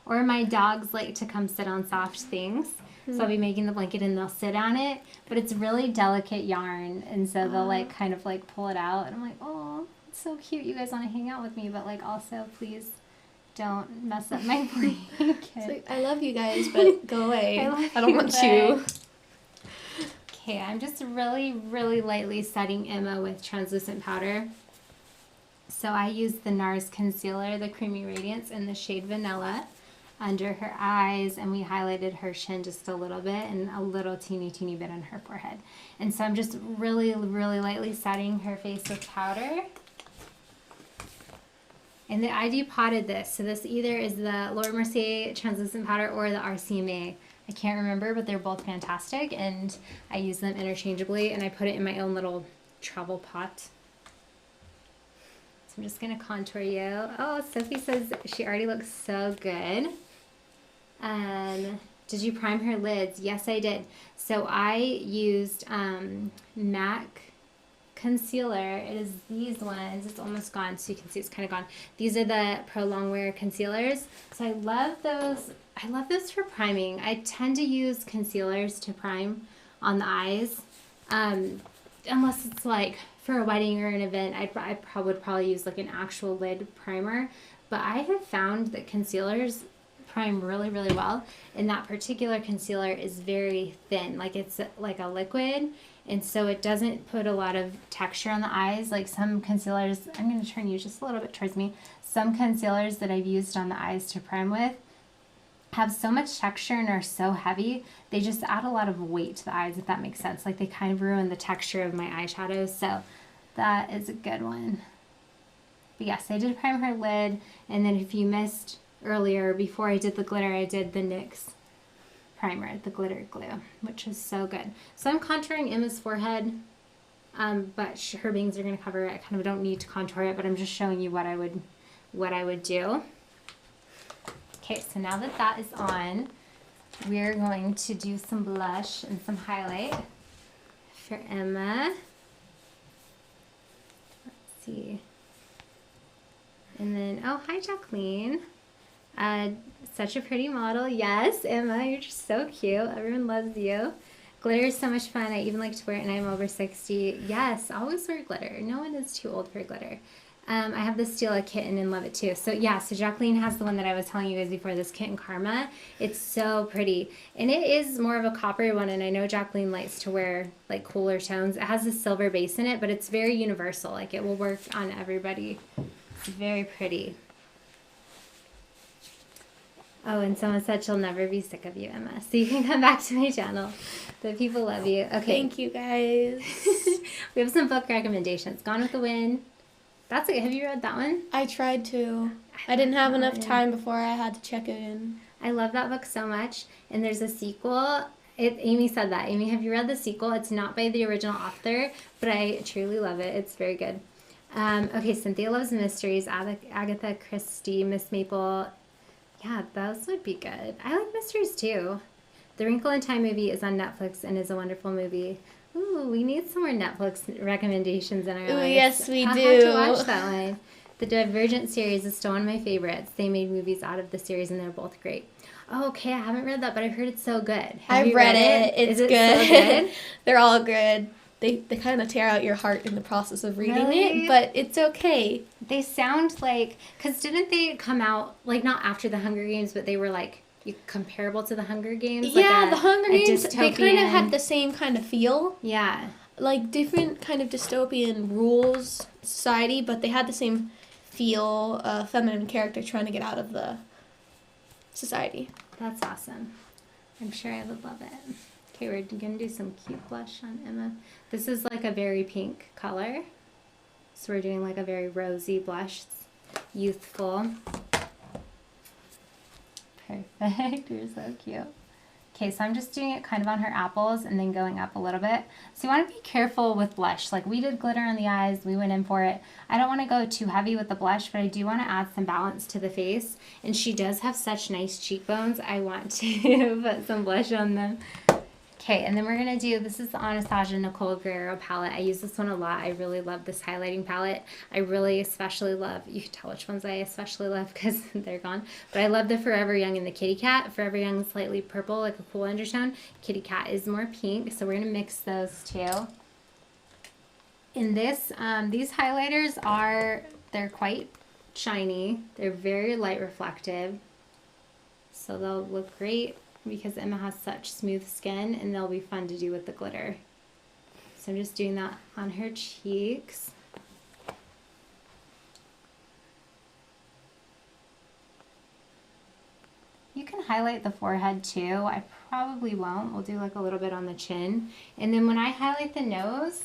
Or my dogs like to come sit on soft things. So I'll be making the blanket and they'll sit on it. But it's really delicate yarn. And so they'll like kind of like pull it out. And I'm like, oh, it's so cute. You guys want to hang out with me. But like also please don't mess up my blanket. It's like, I love you guys, but go away. I I don't want you. Okay, I'm just really, really lightly setting Emma with translucent powder. So I used the NARS Concealer, the Creamy Radiance, in the shade Vanilla under her eyes, and we highlighted her chin just a little bit and a little teeny bit on her forehead. And so I'm just really, really lightly setting her face with powder. And I potted this. So this either is the Laura Mercier translucent powder or the RCMA. I can't remember, but they're both fantastic, and I use them interchangeably, and I put it in my own little travel pot. So I'm just going to contour you. Oh, Sophie says she already looks so good. Did you prime her lids? Yes, I did. So I used MAC concealer. It is these ones. It's almost gone, so you can see it's kind of gone. These are the Pro Longwear concealers. So I love those. I love those for priming. I tend to use concealers to prime on the eyes, unless it's like for a wedding or an event. I would probably use like an actual lid primer. But I have found that concealers prime really, really well. And that particular concealer is very thin. Like it's like a liquid. And so it doesn't put a lot of texture on the eyes. Like some concealers, I'm going to turn you just a little bit towards me. Some concealers that I've used on the eyes to prime with have so much texture and are so heavy, they just add a lot of weight to the eyes, if that makes sense. Like they kind of ruin the texture of my eyeshadows. So that is a good one. But yes, I did prime her lid. And then if you missed earlier, before I did the glitter, I did the NYX primer, the glitter glue, which is so good. So I'm contouring Emma's forehead, but her bangs are going to cover it. I kind of don't need to contour it, but I'm just showing you what I would do. Okay, so now that that is on, we're going to do some blush and some highlight for Emma. Let's see. And then, oh, hi, Jacqueline. Such a pretty model. Yes, Emma, you're just so cute. Everyone loves you. Glitter is so much fun. I even like to wear it and I'm over 60. Yes, always wear glitter. No one is too old for glitter. I have the Stila kitten and love it too. So yeah, so Jacqueline has the one that I was telling you guys before, this Kitten Karma. It's so pretty. And it is more of a copper one, and I know Jacqueline likes to wear like cooler tones. It has a silver base in it, but it's very universal. Like it will work on everybody. It's very pretty. Oh, and someone said she'll never be sick of you, Emma. So you can come back to my channel. The people love you. Okay. Thank you, guys. We have some book recommendations. Gone with the Wind. That's it. Have you read that one? I tried to. I didn't have enough time before I had to check it in. I love that book so much. And there's a sequel. Amy said that. Amy, have you read the sequel? It's not by the original author, but I truly love it. It's very good. Okay, Cynthia Loves Mysteries, Agatha Christie, Miss Maple. Yeah, those would be good. I like mysteries too. The Wrinkle in Time movie is on Netflix and is a wonderful movie. Ooh, we need some more Netflix recommendations in our lives. Yes, we I'll do. have to watch that one. The Divergent series is still one of my favorites. They made movies out of the series and they're both great. Oh, okay, I haven't read that, but I've heard it's so good. Have you read it. It's is it good. So good? They're all good. They kind of tear out your heart in the process of reading Really? it, but it's okay. They sound like, because didn't they come out, like not after the Hunger Games, but they were like comparable to the Hunger Games? Yeah, like the Hunger Games, they kind of dystopian- had the same kind of feel. Yeah. Like different kind of dystopian rules, society, but they had the same feel, feminine character trying to get out of the society. That's awesome. I'm sure I would love it. Okay, we're going to do some cute blush on Emma. This is like a very pink color. So we're doing like a very rosy blush. It's youthful. Perfect. You're so cute. Okay, so I'm just doing it kind of on her apples and then going up a little bit. So you want to be careful with blush. Like we did glitter on the eyes, we went in for it. I don't want to go too heavy with the blush, but I do want to add some balance to the face. And she does have such nice cheekbones. I want to put some blush on them. Okay, and then we're going to do, this is the Anastasia Nicole Guerrero palette. I use this one a lot. I really love this highlighting palette. I really especially love, you can tell which ones I especially love because they're gone. But I love the Forever Young and the Kitty Cat. Forever Young is slightly purple, like a cool undertone. Kitty Cat is more pink, so we're going to mix those two. In this, these highlighters they're quite shiny. They're very light reflective, so they'll look great because Emma has such smooth skin and they'll be fun to do with the glitter. So I'm just doing that on her cheeks. You can highlight the forehead too. I probably won't. We'll do like a little bit on the chin. And then when I highlight the nose,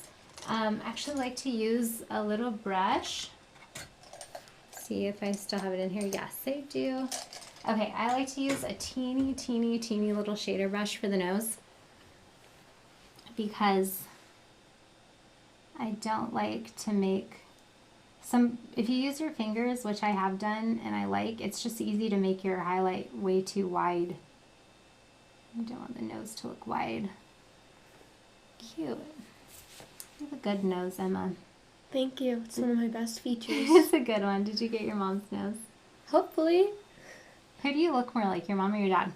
I actually like to use a little brush. See if I still have it in here. Yes, I do. Okay, I like to use a teeny little shader brush for the nose because I don't like to make if you use your fingers, which I have done and I like, it's just easy to make your highlight way too wide. I don't want the nose to look wide. Cute. You have a good nose, Emma. Thank you. It's one of my best features. It's a good one. Did you get your mom's nose? Hopefully. Who do you look more like, your mom or your dad?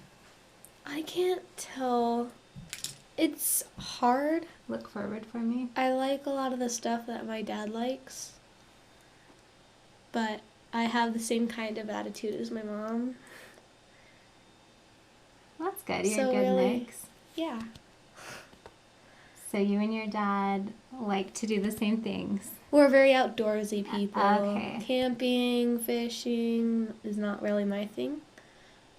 I can't tell. It's hard. Look forward for me. I like a lot of the stuff that my dad likes, but I have the same kind of attitude as my mom. Well, that's good. You're So a good really- mix. Yeah. So you and your dad like to do the same things. We're very outdoorsy people. Okay. Camping, fishing is not really my thing,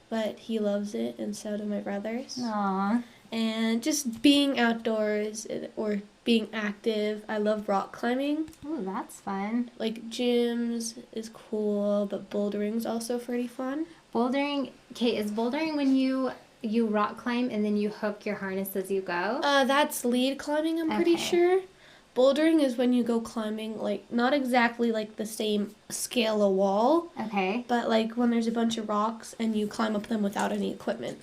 but he loves it, and so do my brothers. Aww. And just being outdoors or being active. I love rock climbing. Ooh, that's fun. Like gyms is cool, but bouldering's also pretty fun. Bouldering, okay, is bouldering when you rock climb and then you hook your harness as you go? That's lead climbing, I'm pretty Okay. sure. Bouldering is when you go climbing, like, not exactly like the same scale of wall, Okay. but like when there's a bunch of rocks and you climb up them without any equipment.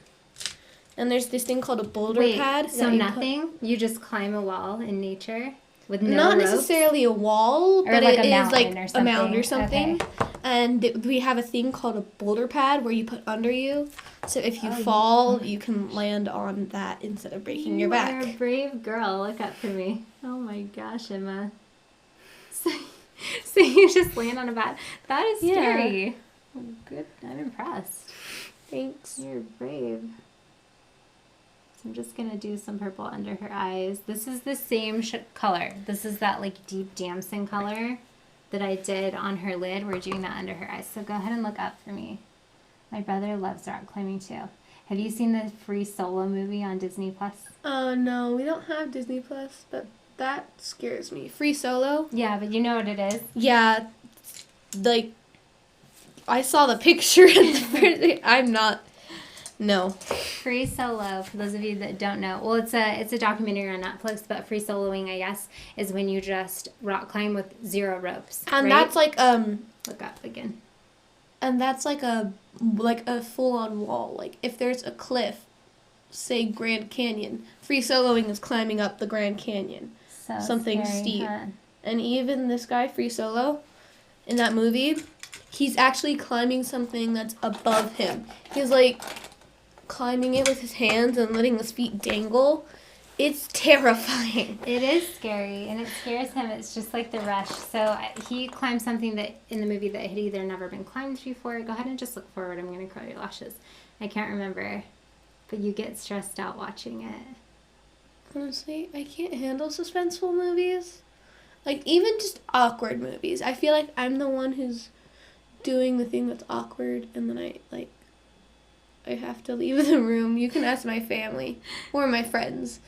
And there's this thing called a boulder Wait, pad. so that you put- nothing? You just climb a wall in nature with no Not ropes? necessarily a wall, Or but like it a is mountain like or a something. mound or something. Okay. And we have a thing called a boulder pad where you put under you. So if you Oh, fall, you can land on that instead of breaking your back. You're a brave girl. Look up for me. Oh my gosh, Emma. So you just land on a bat. That is Yeah. scary. Good. I'm impressed. Thanks. You're brave. So I'm just going to do some purple under her eyes. This is the same color. This is that like deep damson color that I did on her lid. We're doing that under her eyes. So go ahead and look up for me. My brother loves rock climbing too. Have you seen the free Solo movie on Disney Plus? Oh no, we don't have Disney Plus, but that scares me. Free Solo? Yeah, but you know what it is. Yeah, like I saw the picture. I'm not No. Free Solo, for those of you that don't know. Well, it's a documentary on Netflix, but free soloing, I guess, is when you just rock climb with 0 ropes. And right? that's like Look up again. And that's like a full on wall. Like if there's a cliff, say Grand Canyon, free soloing is climbing up the Grand Canyon. So Something scary, steep. huh? And even this guy, Free Solo, in that movie, he's actually climbing something that's above him. He's like climbing it with his hands and letting his feet dangle. It's terrifying. It is scary, and it scares him. It's just like the rush. So he climbed something that in the movie that had either never been climbed before. Go ahead and just look forward. I'm going to curl your lashes. I can't remember, but you get stressed out watching it. Honestly, I can't handle suspenseful movies. Like, even just awkward movies. I feel like I'm the one who's doing the thing that's awkward, and then I have to leave the room. You can ask my family or my friends.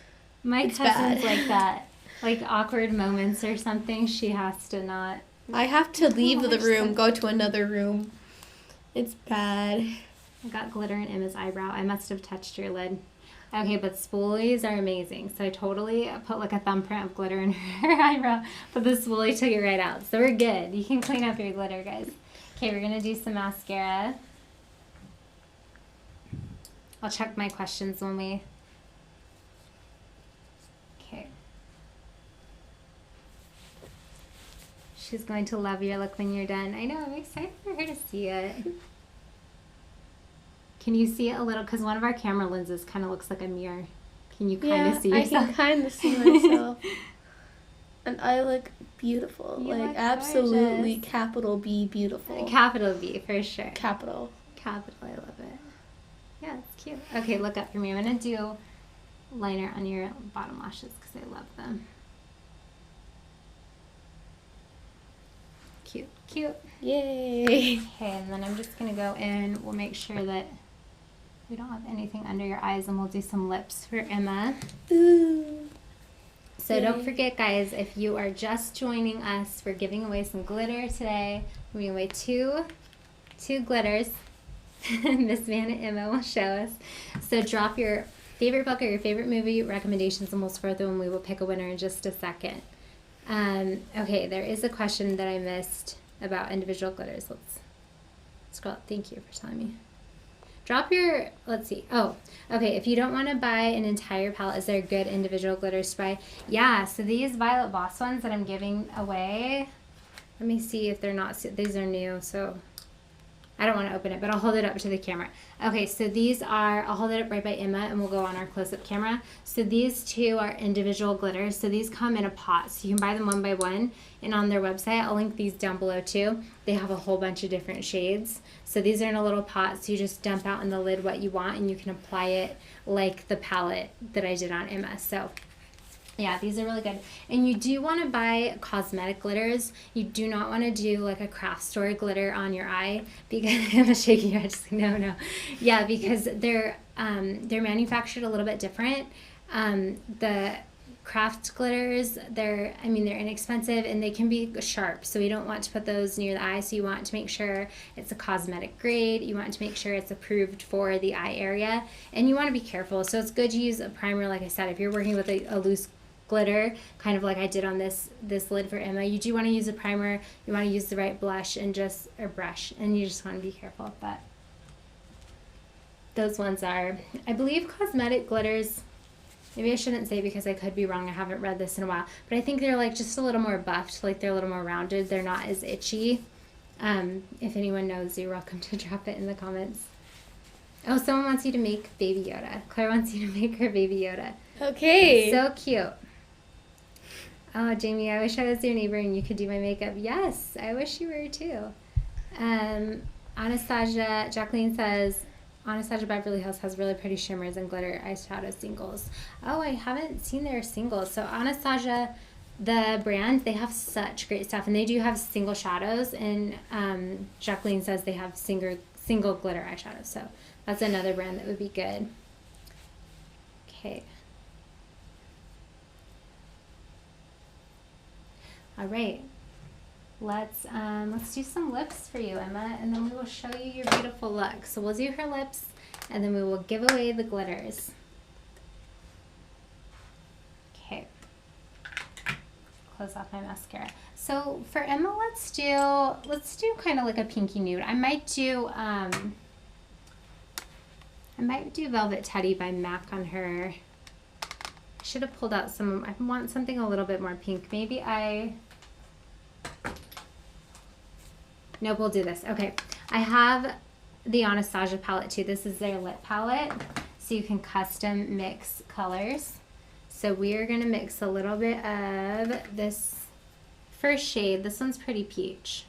My It's cousin's bad. like that. Like awkward moments or something, she has to not. I have to leave the watch room, them. go to another room. It's bad. I got glitter in Emma's eyebrow. I must have touched your lid. Okay, but spoolies are amazing. So I totally put like a thumbprint of glitter in her eyebrow, but the spoolie took it right out. So we're good. You can clean up your glitter, guys. Okay, we're gonna do some mascara. I'll check my questions when we. Okay. She's going to love your look when you're done. I know, I'm excited for her to see it. Can you see it a little? Because one of our camera lenses kind of looks like a mirror. Can you kind of see I yourself? can kind of see myself. And I look beautiful. You look absolutely gorgeous. capital B beautiful. Capital B, for sure. Capital. Capital, I love it. Yeah, it's cute. Okay, look up for me. I'm going to do liner on your bottom lashes because I love them. Cute, cute. Yay. Okay, and then I'm just going to go in. We'll make sure that we don't have anything under your eyes, and we'll do some lips for Emma. Ooh. So Yay. don't forget, guys, if you are just joining us, we're giving away some glitter today. We're giving away two glitters. Miss Van and Emma will show us. So drop your favorite book or your favorite movie recommendations, and we'll scroll through and we will pick a winner in just a second. Okay, there is a question that I missed about individual glitters. Let's scroll up. Thank you for telling me. Drop your, let's see. Oh, okay. If you don't want to buy an entire palette, is there good individual glitters to buy? Yeah, so these Violet Voss ones that I'm giving away, let me see if they're not, these are new, so I don't want to open it, but I'll hold it up to the camera. Okay, so these are, I'll hold it up right by Emma and we'll go on our close-up camera. So these two are individual glitters. So these come in a pot. So you can buy them one by one. And on their website, I'll link these down below too. They have a whole bunch of different shades. So these are in a little pot. So you just dump out in the lid what you want and you can apply it like the palette that I did on Emma. So yeah, these are really good. And you do want to buy cosmetic glitters. You do not want to do like a craft store glitter on your eye because I'm shaking your head. Just like, no. Yeah, because they're manufactured a little bit different. The craft glitters, they're inexpensive and they can be sharp. So you don't want to put those near the eye. So you want to make sure it's a cosmetic grade. You want to make sure it's approved for the eye area. And you want to be careful. So it's good to use a primer, like I said, if you're working with a loose glitter, kind of like I did on this lid for Emma. You do want to use a primer, you want to use the right blush and brush, and you just want to be careful. But those ones are, I believe, cosmetic glitters. Maybe I shouldn't say because I could be wrong. I haven't read this in a while, but I think they're like just a little more buffed, like they're a little more rounded. They're not as itchy. If anyone knows, you're welcome to drop it in the comments. Oh, someone wants you to make Baby Yoda. Claire wants you to make her Baby Yoda. Okay. So cute. Oh, Jamie, I wish I was your neighbor and you could do my makeup. Yes, I wish you were too. Anastasia, Jacqueline says, Anastasia Beverly Hills has really pretty shimmers and glitter eyeshadow singles. Oh, I haven't seen their singles. So Anastasia, the brand, they have such great stuff. And they do have single shadows. And Jacqueline says they have single glitter eyeshadows. So that's another brand that would be good. Okay. All right, let's do some lips for you, Emma, and then we will show you your beautiful look. So we'll do her lips and then we will give away the glitters. Okay. Close off my mascara. So for Emma, let's do kind of like a pinky nude. I might do Velvet Teddy by MAC on her. I should have pulled out some. I want something a little bit more pink. Maybe nope, we'll do this. Okay, I have the Anastasia palette too. This is their lip palette, so you can custom mix colors. So we are gonna mix a little bit of this first shade. This one's pretty peach.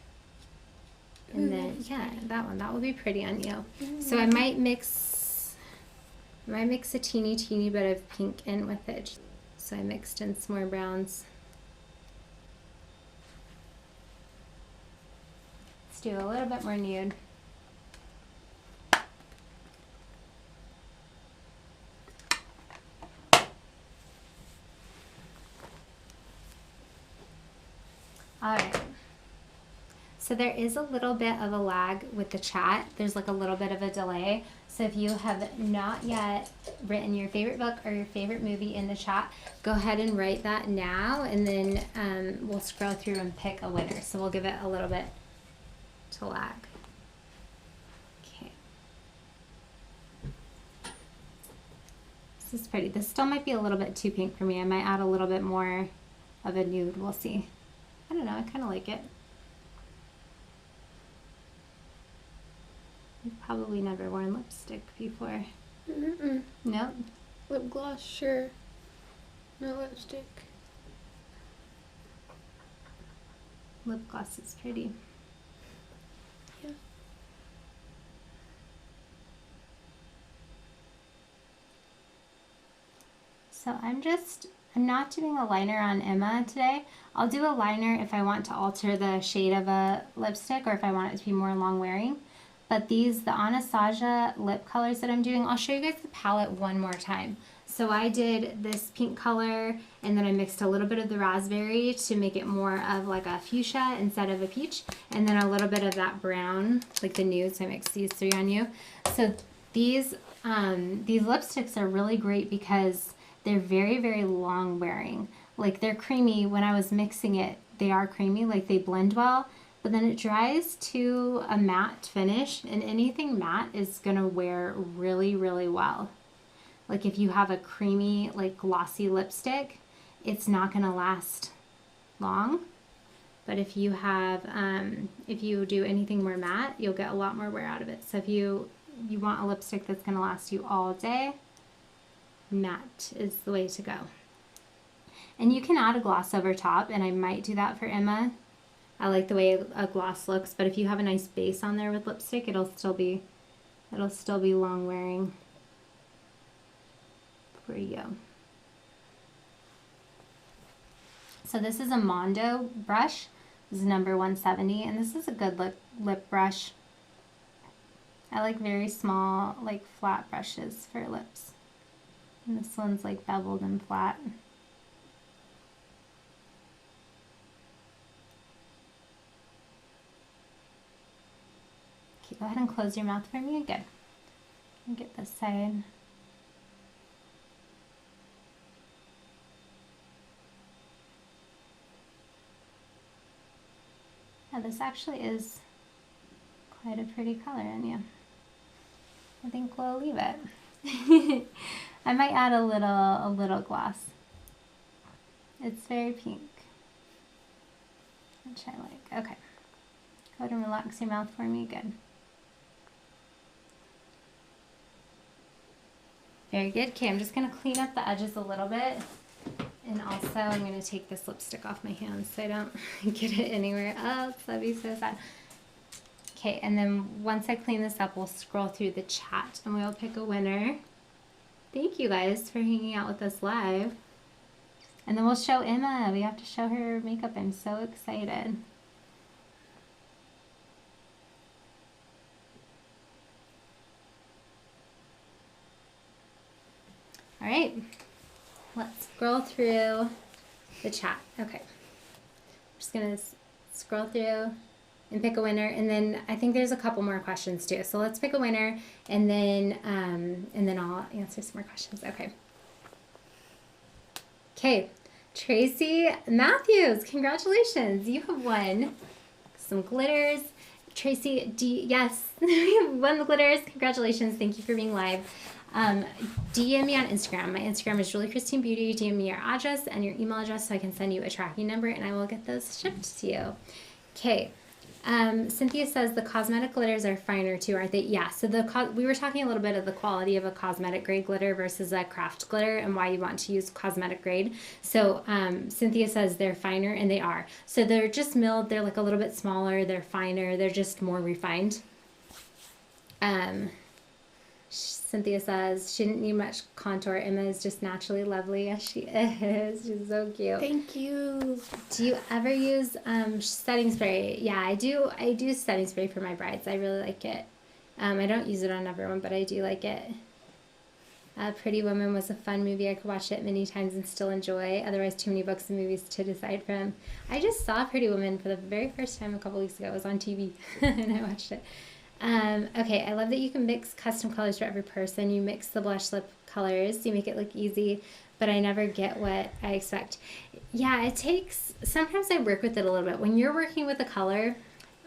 And then, yeah, that will be pretty on you. So I might mix a teeny bit of pink in with it. So I mixed in some more browns. Let's do a little bit more nude. All right. So there is a little bit of a lag with the chat. There's like a little bit of a delay. So if you have not yet written your favorite book or your favorite movie in the chat, go ahead and write that now, and then we'll scroll through and pick a winner. So we'll give it a little bit to lag. Okay. This is pretty. This still might be a little bit too pink for me. I might add a little bit more of a nude. We'll see. I don't know. I kind of like it. You've probably never worn lipstick before. Nope. Lip gloss, sure. No lipstick. Lip gloss is pretty. Yeah. So I'm not doing a liner on Emma today. I'll do a liner if I want to alter the shade of a lipstick or if I want it to be more long wearing. But the Anastasia lip colors that I'm doing, I'll show you guys the palette one more time. So I did this pink color, and then I mixed a little bit of the raspberry to make it more of like a fuchsia instead of a peach, and then a little bit of that brown, like the nude, so I mixed these three on you. So these lipsticks are really great because they're very long wearing. Like they're creamy. When I was mixing it, they are creamy, like they blend well. But then it dries to a matte finish, and anything matte is gonna wear really well. Like if you have a creamy, like glossy lipstick, it's not gonna last long. But if you have, if you do anything more matte, you'll get a lot more wear out of it. So if you want a lipstick that's gonna last you all day, matte is the way to go. And you can add a gloss over top, and I might do that for Emma. I like the way a gloss looks, but if you have a nice base on there with lipstick, it'll still be long wearing for you. So this is a Mondo brush. This is number 170, and this is a good lip brush. I like very small, like flat brushes for lips. And this one's like beveled and flat. Go ahead and close your mouth for me. Good. And get this side. Yeah, this actually is quite a pretty color on you. I think we'll leave it. I might add a little gloss. It's very pink, which I like. Okay. Go ahead and relax your mouth for me. Good. Very good. Okay, I'm just going to clean up the edges a little bit. And also, I'm going to take this lipstick off my hands so I don't get it anywhere else. That'd be so sad. Okay, and then once I clean this up, we'll scroll through the chat and we'll pick a winner. Thank you guys for hanging out with us live. And then we'll show Emma. We have to show her makeup. I'm so excited. All right, let's scroll through the chat. Okay, I'm just gonna scroll through and pick a winner. And then I think there's a couple more questions too. So let's pick a winner, and then I'll answer some more questions. Okay. Okay, Tracy Matthews, congratulations! You have won some glitters. Tracy, yes, you won the glitters. Congratulations! Thank you for being live. DM me on Instagram. My Instagram is juliechristinebeauty. DM me your address and your email address so I can send you a tracking number, and I will get those shipped to you. Okay. Cynthia says the cosmetic glitters are finer too, aren't they? Yeah. So we were talking a little bit of the quality of a cosmetic grade glitter versus a craft glitter and why you want to use cosmetic grade. So Cynthia says they're finer, and they are. So they're just milled. They're like a little bit smaller. They're finer. They're just more refined. Cynthia says she didn't need much contour. Emma is just naturally lovely. Yes, she is. She's so cute. Thank you. Do you ever use setting spray? Yeah, I do. I do setting spray for my brides. I really like it. I don't use it on everyone, but I do like it. Pretty Woman was a fun movie. I could watch it many times and still enjoy. Otherwise, too many books and movies to decide from. I just saw Pretty Woman for the very first time a couple weeks ago. It was on TV, and I watched it. Okay, I love that you can mix custom colors for every person. You mix the blush lip colors. You make it look easy, but I never get what I expect. Yeah, it takes, sometimes I work with it a little bit. When you're working with a color,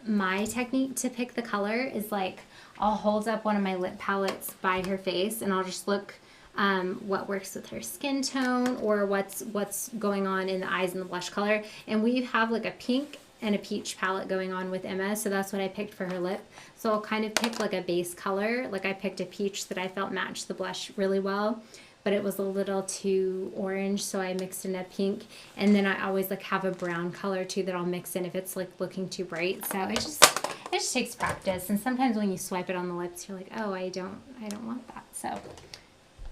my technique to pick the color is like, I'll hold up one of my lip palettes by her face, and I'll just look what works with her skin tone or what's going on in the eyes and the blush color. And we have like a pink and a peach palette going on with Emma, so that's what I picked for her lip. So I'll kind of pick like a base color. Like I picked a peach that I felt matched the blush really well, but it was a little too orange, so I mixed in a pink. And then I always like have a brown color too that I'll mix in if it's like looking too bright. So it just takes practice. And sometimes when you swipe it on the lips, you're like, oh, I don't want that. So,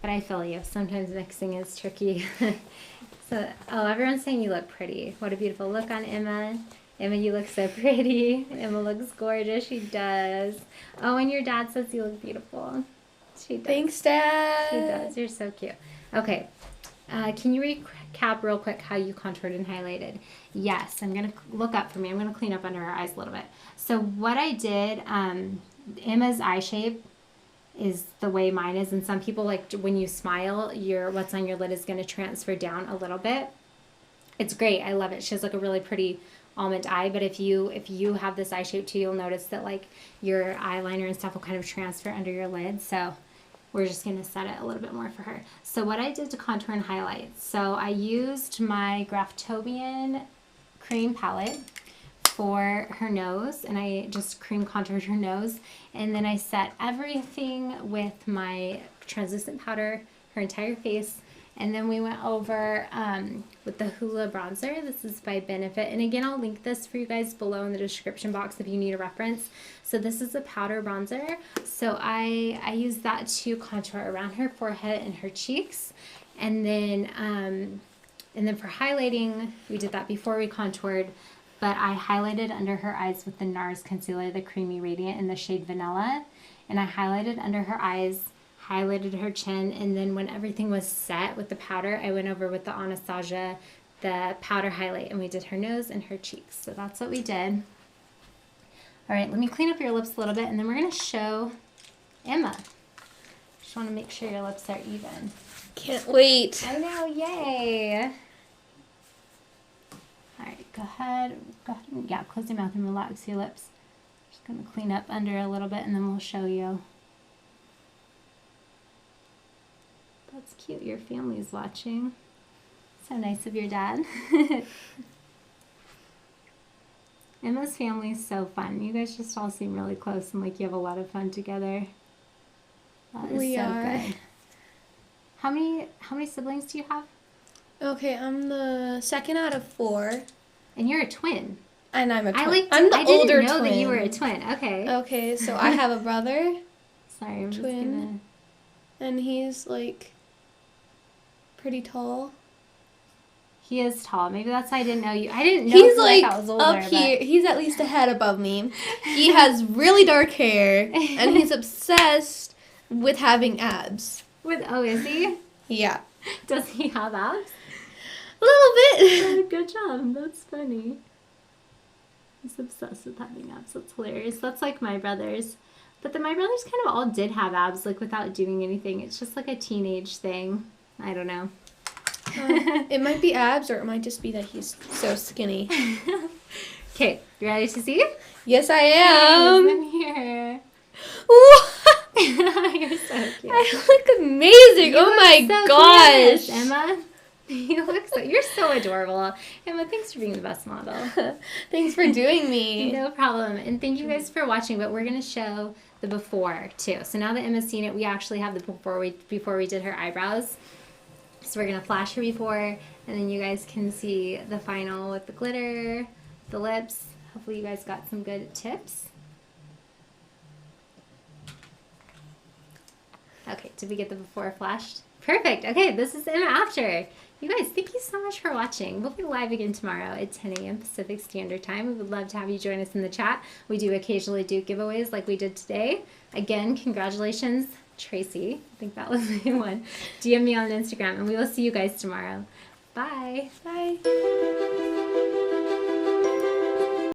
but I feel you. Sometimes mixing is tricky. So, oh, everyone's saying you look pretty. What a beautiful look on Emma. Emma, you look so pretty. Emma looks gorgeous. She does. Oh, and your dad says you look beautiful. She does. Thanks, Dad. She does. You're so cute. Okay. Can you recap real quick how you contoured and highlighted? Yes. I'm going to look up for me. I'm going to clean up under her eyes a little bit. So what I did, Emma's eye shape is the way mine is. And some people, like when you smile, what's on your lid is going to transfer down a little bit. It's great. I love it. She has like a really pretty almond eye, but if you have this eye shape too, you'll notice that like your eyeliner and stuff will kind of transfer under your lid. So we're just going to set it a little bit more for her. So what I did to contour and highlight, so I used my Graftobian cream palette for her nose, and I just cream contoured her nose, and then I set everything with my translucent powder, her entire face. And then we went over with the Hoola bronzer. This is by Benefit. And again, I'll link this for you guys below in the description box if you need a reference. So this is a powder bronzer. So I use that to contour around her forehead and her cheeks. And then for highlighting, we did that before we contoured. But I highlighted under her eyes with the NARS concealer, the Creamy Radiant in the shade Vanilla. And I highlighted under her eyes, highlighted her chin, and then when everything was set with the powder, I went over with the Anastasia, the powder highlight, and we did her nose and her cheeks. So that's what we did. All right, let me clean up your lips a little bit, and then we're going to show Emma. Just want to make sure your lips are even. Can't wait. I know, yay. All right, go ahead and, yeah, close your mouth and relax your lips. Just going to clean up under a little bit, and then we'll show you. That's cute. Your family's watching. So nice of your dad. Emma's family is so fun. You guys just all seem really close and like you have a lot of fun together. That is We so are. good. How many siblings do you have? Okay, I'm the second out of 4. And you're a twin. And I'm a twin. I'm the older older twin. I didn't know twin. that you were a twin. Okay. Okay, so I have a brother, Sorry, I'm twin. just gonna. and he's like pretty tall. He is tall. Maybe that's why I didn't know you. I didn't know He's who like I was older, up here. He's at least a head above me. He has really dark hair, and he's obsessed with having abs. Is he? Yeah, Does he have abs? a little bit. Good job. That's funny. He's obsessed with having abs. That's hilarious. That's like my brothers. But then my brothers kind of all did have abs, like without doing anything. It's just like a teenage thing. I don't know. It might be abs, or it might just be that he's so skinny. Okay, you ready to see? Yes, I am. I'm here. You're so cute. I look amazing. Oh my so gosh. cute, Emma. You're so adorable. Emma, thanks for being the best model. Thanks for doing me. No problem. And thank you guys for watching, but we're going to show the before too. So now that Emma's seen it, we actually have the before we did her eyebrows. So we're going to flash her before, and then you guys can see the final with the glitter, the lips. Hopefully you guys got some good tips. Okay, did we get the before flashed? Perfect. Okay, this is Emma after. You guys, thank you so much for watching. We'll be live again tomorrow at 10 a.m. Pacific Standard Time. We would love to have you join us in the chat. We do occasionally do giveaways like we did today. Again, congratulations, Tracy. I think that was the one. DM me on Instagram, and we will see you guys tomorrow. Bye. Bye.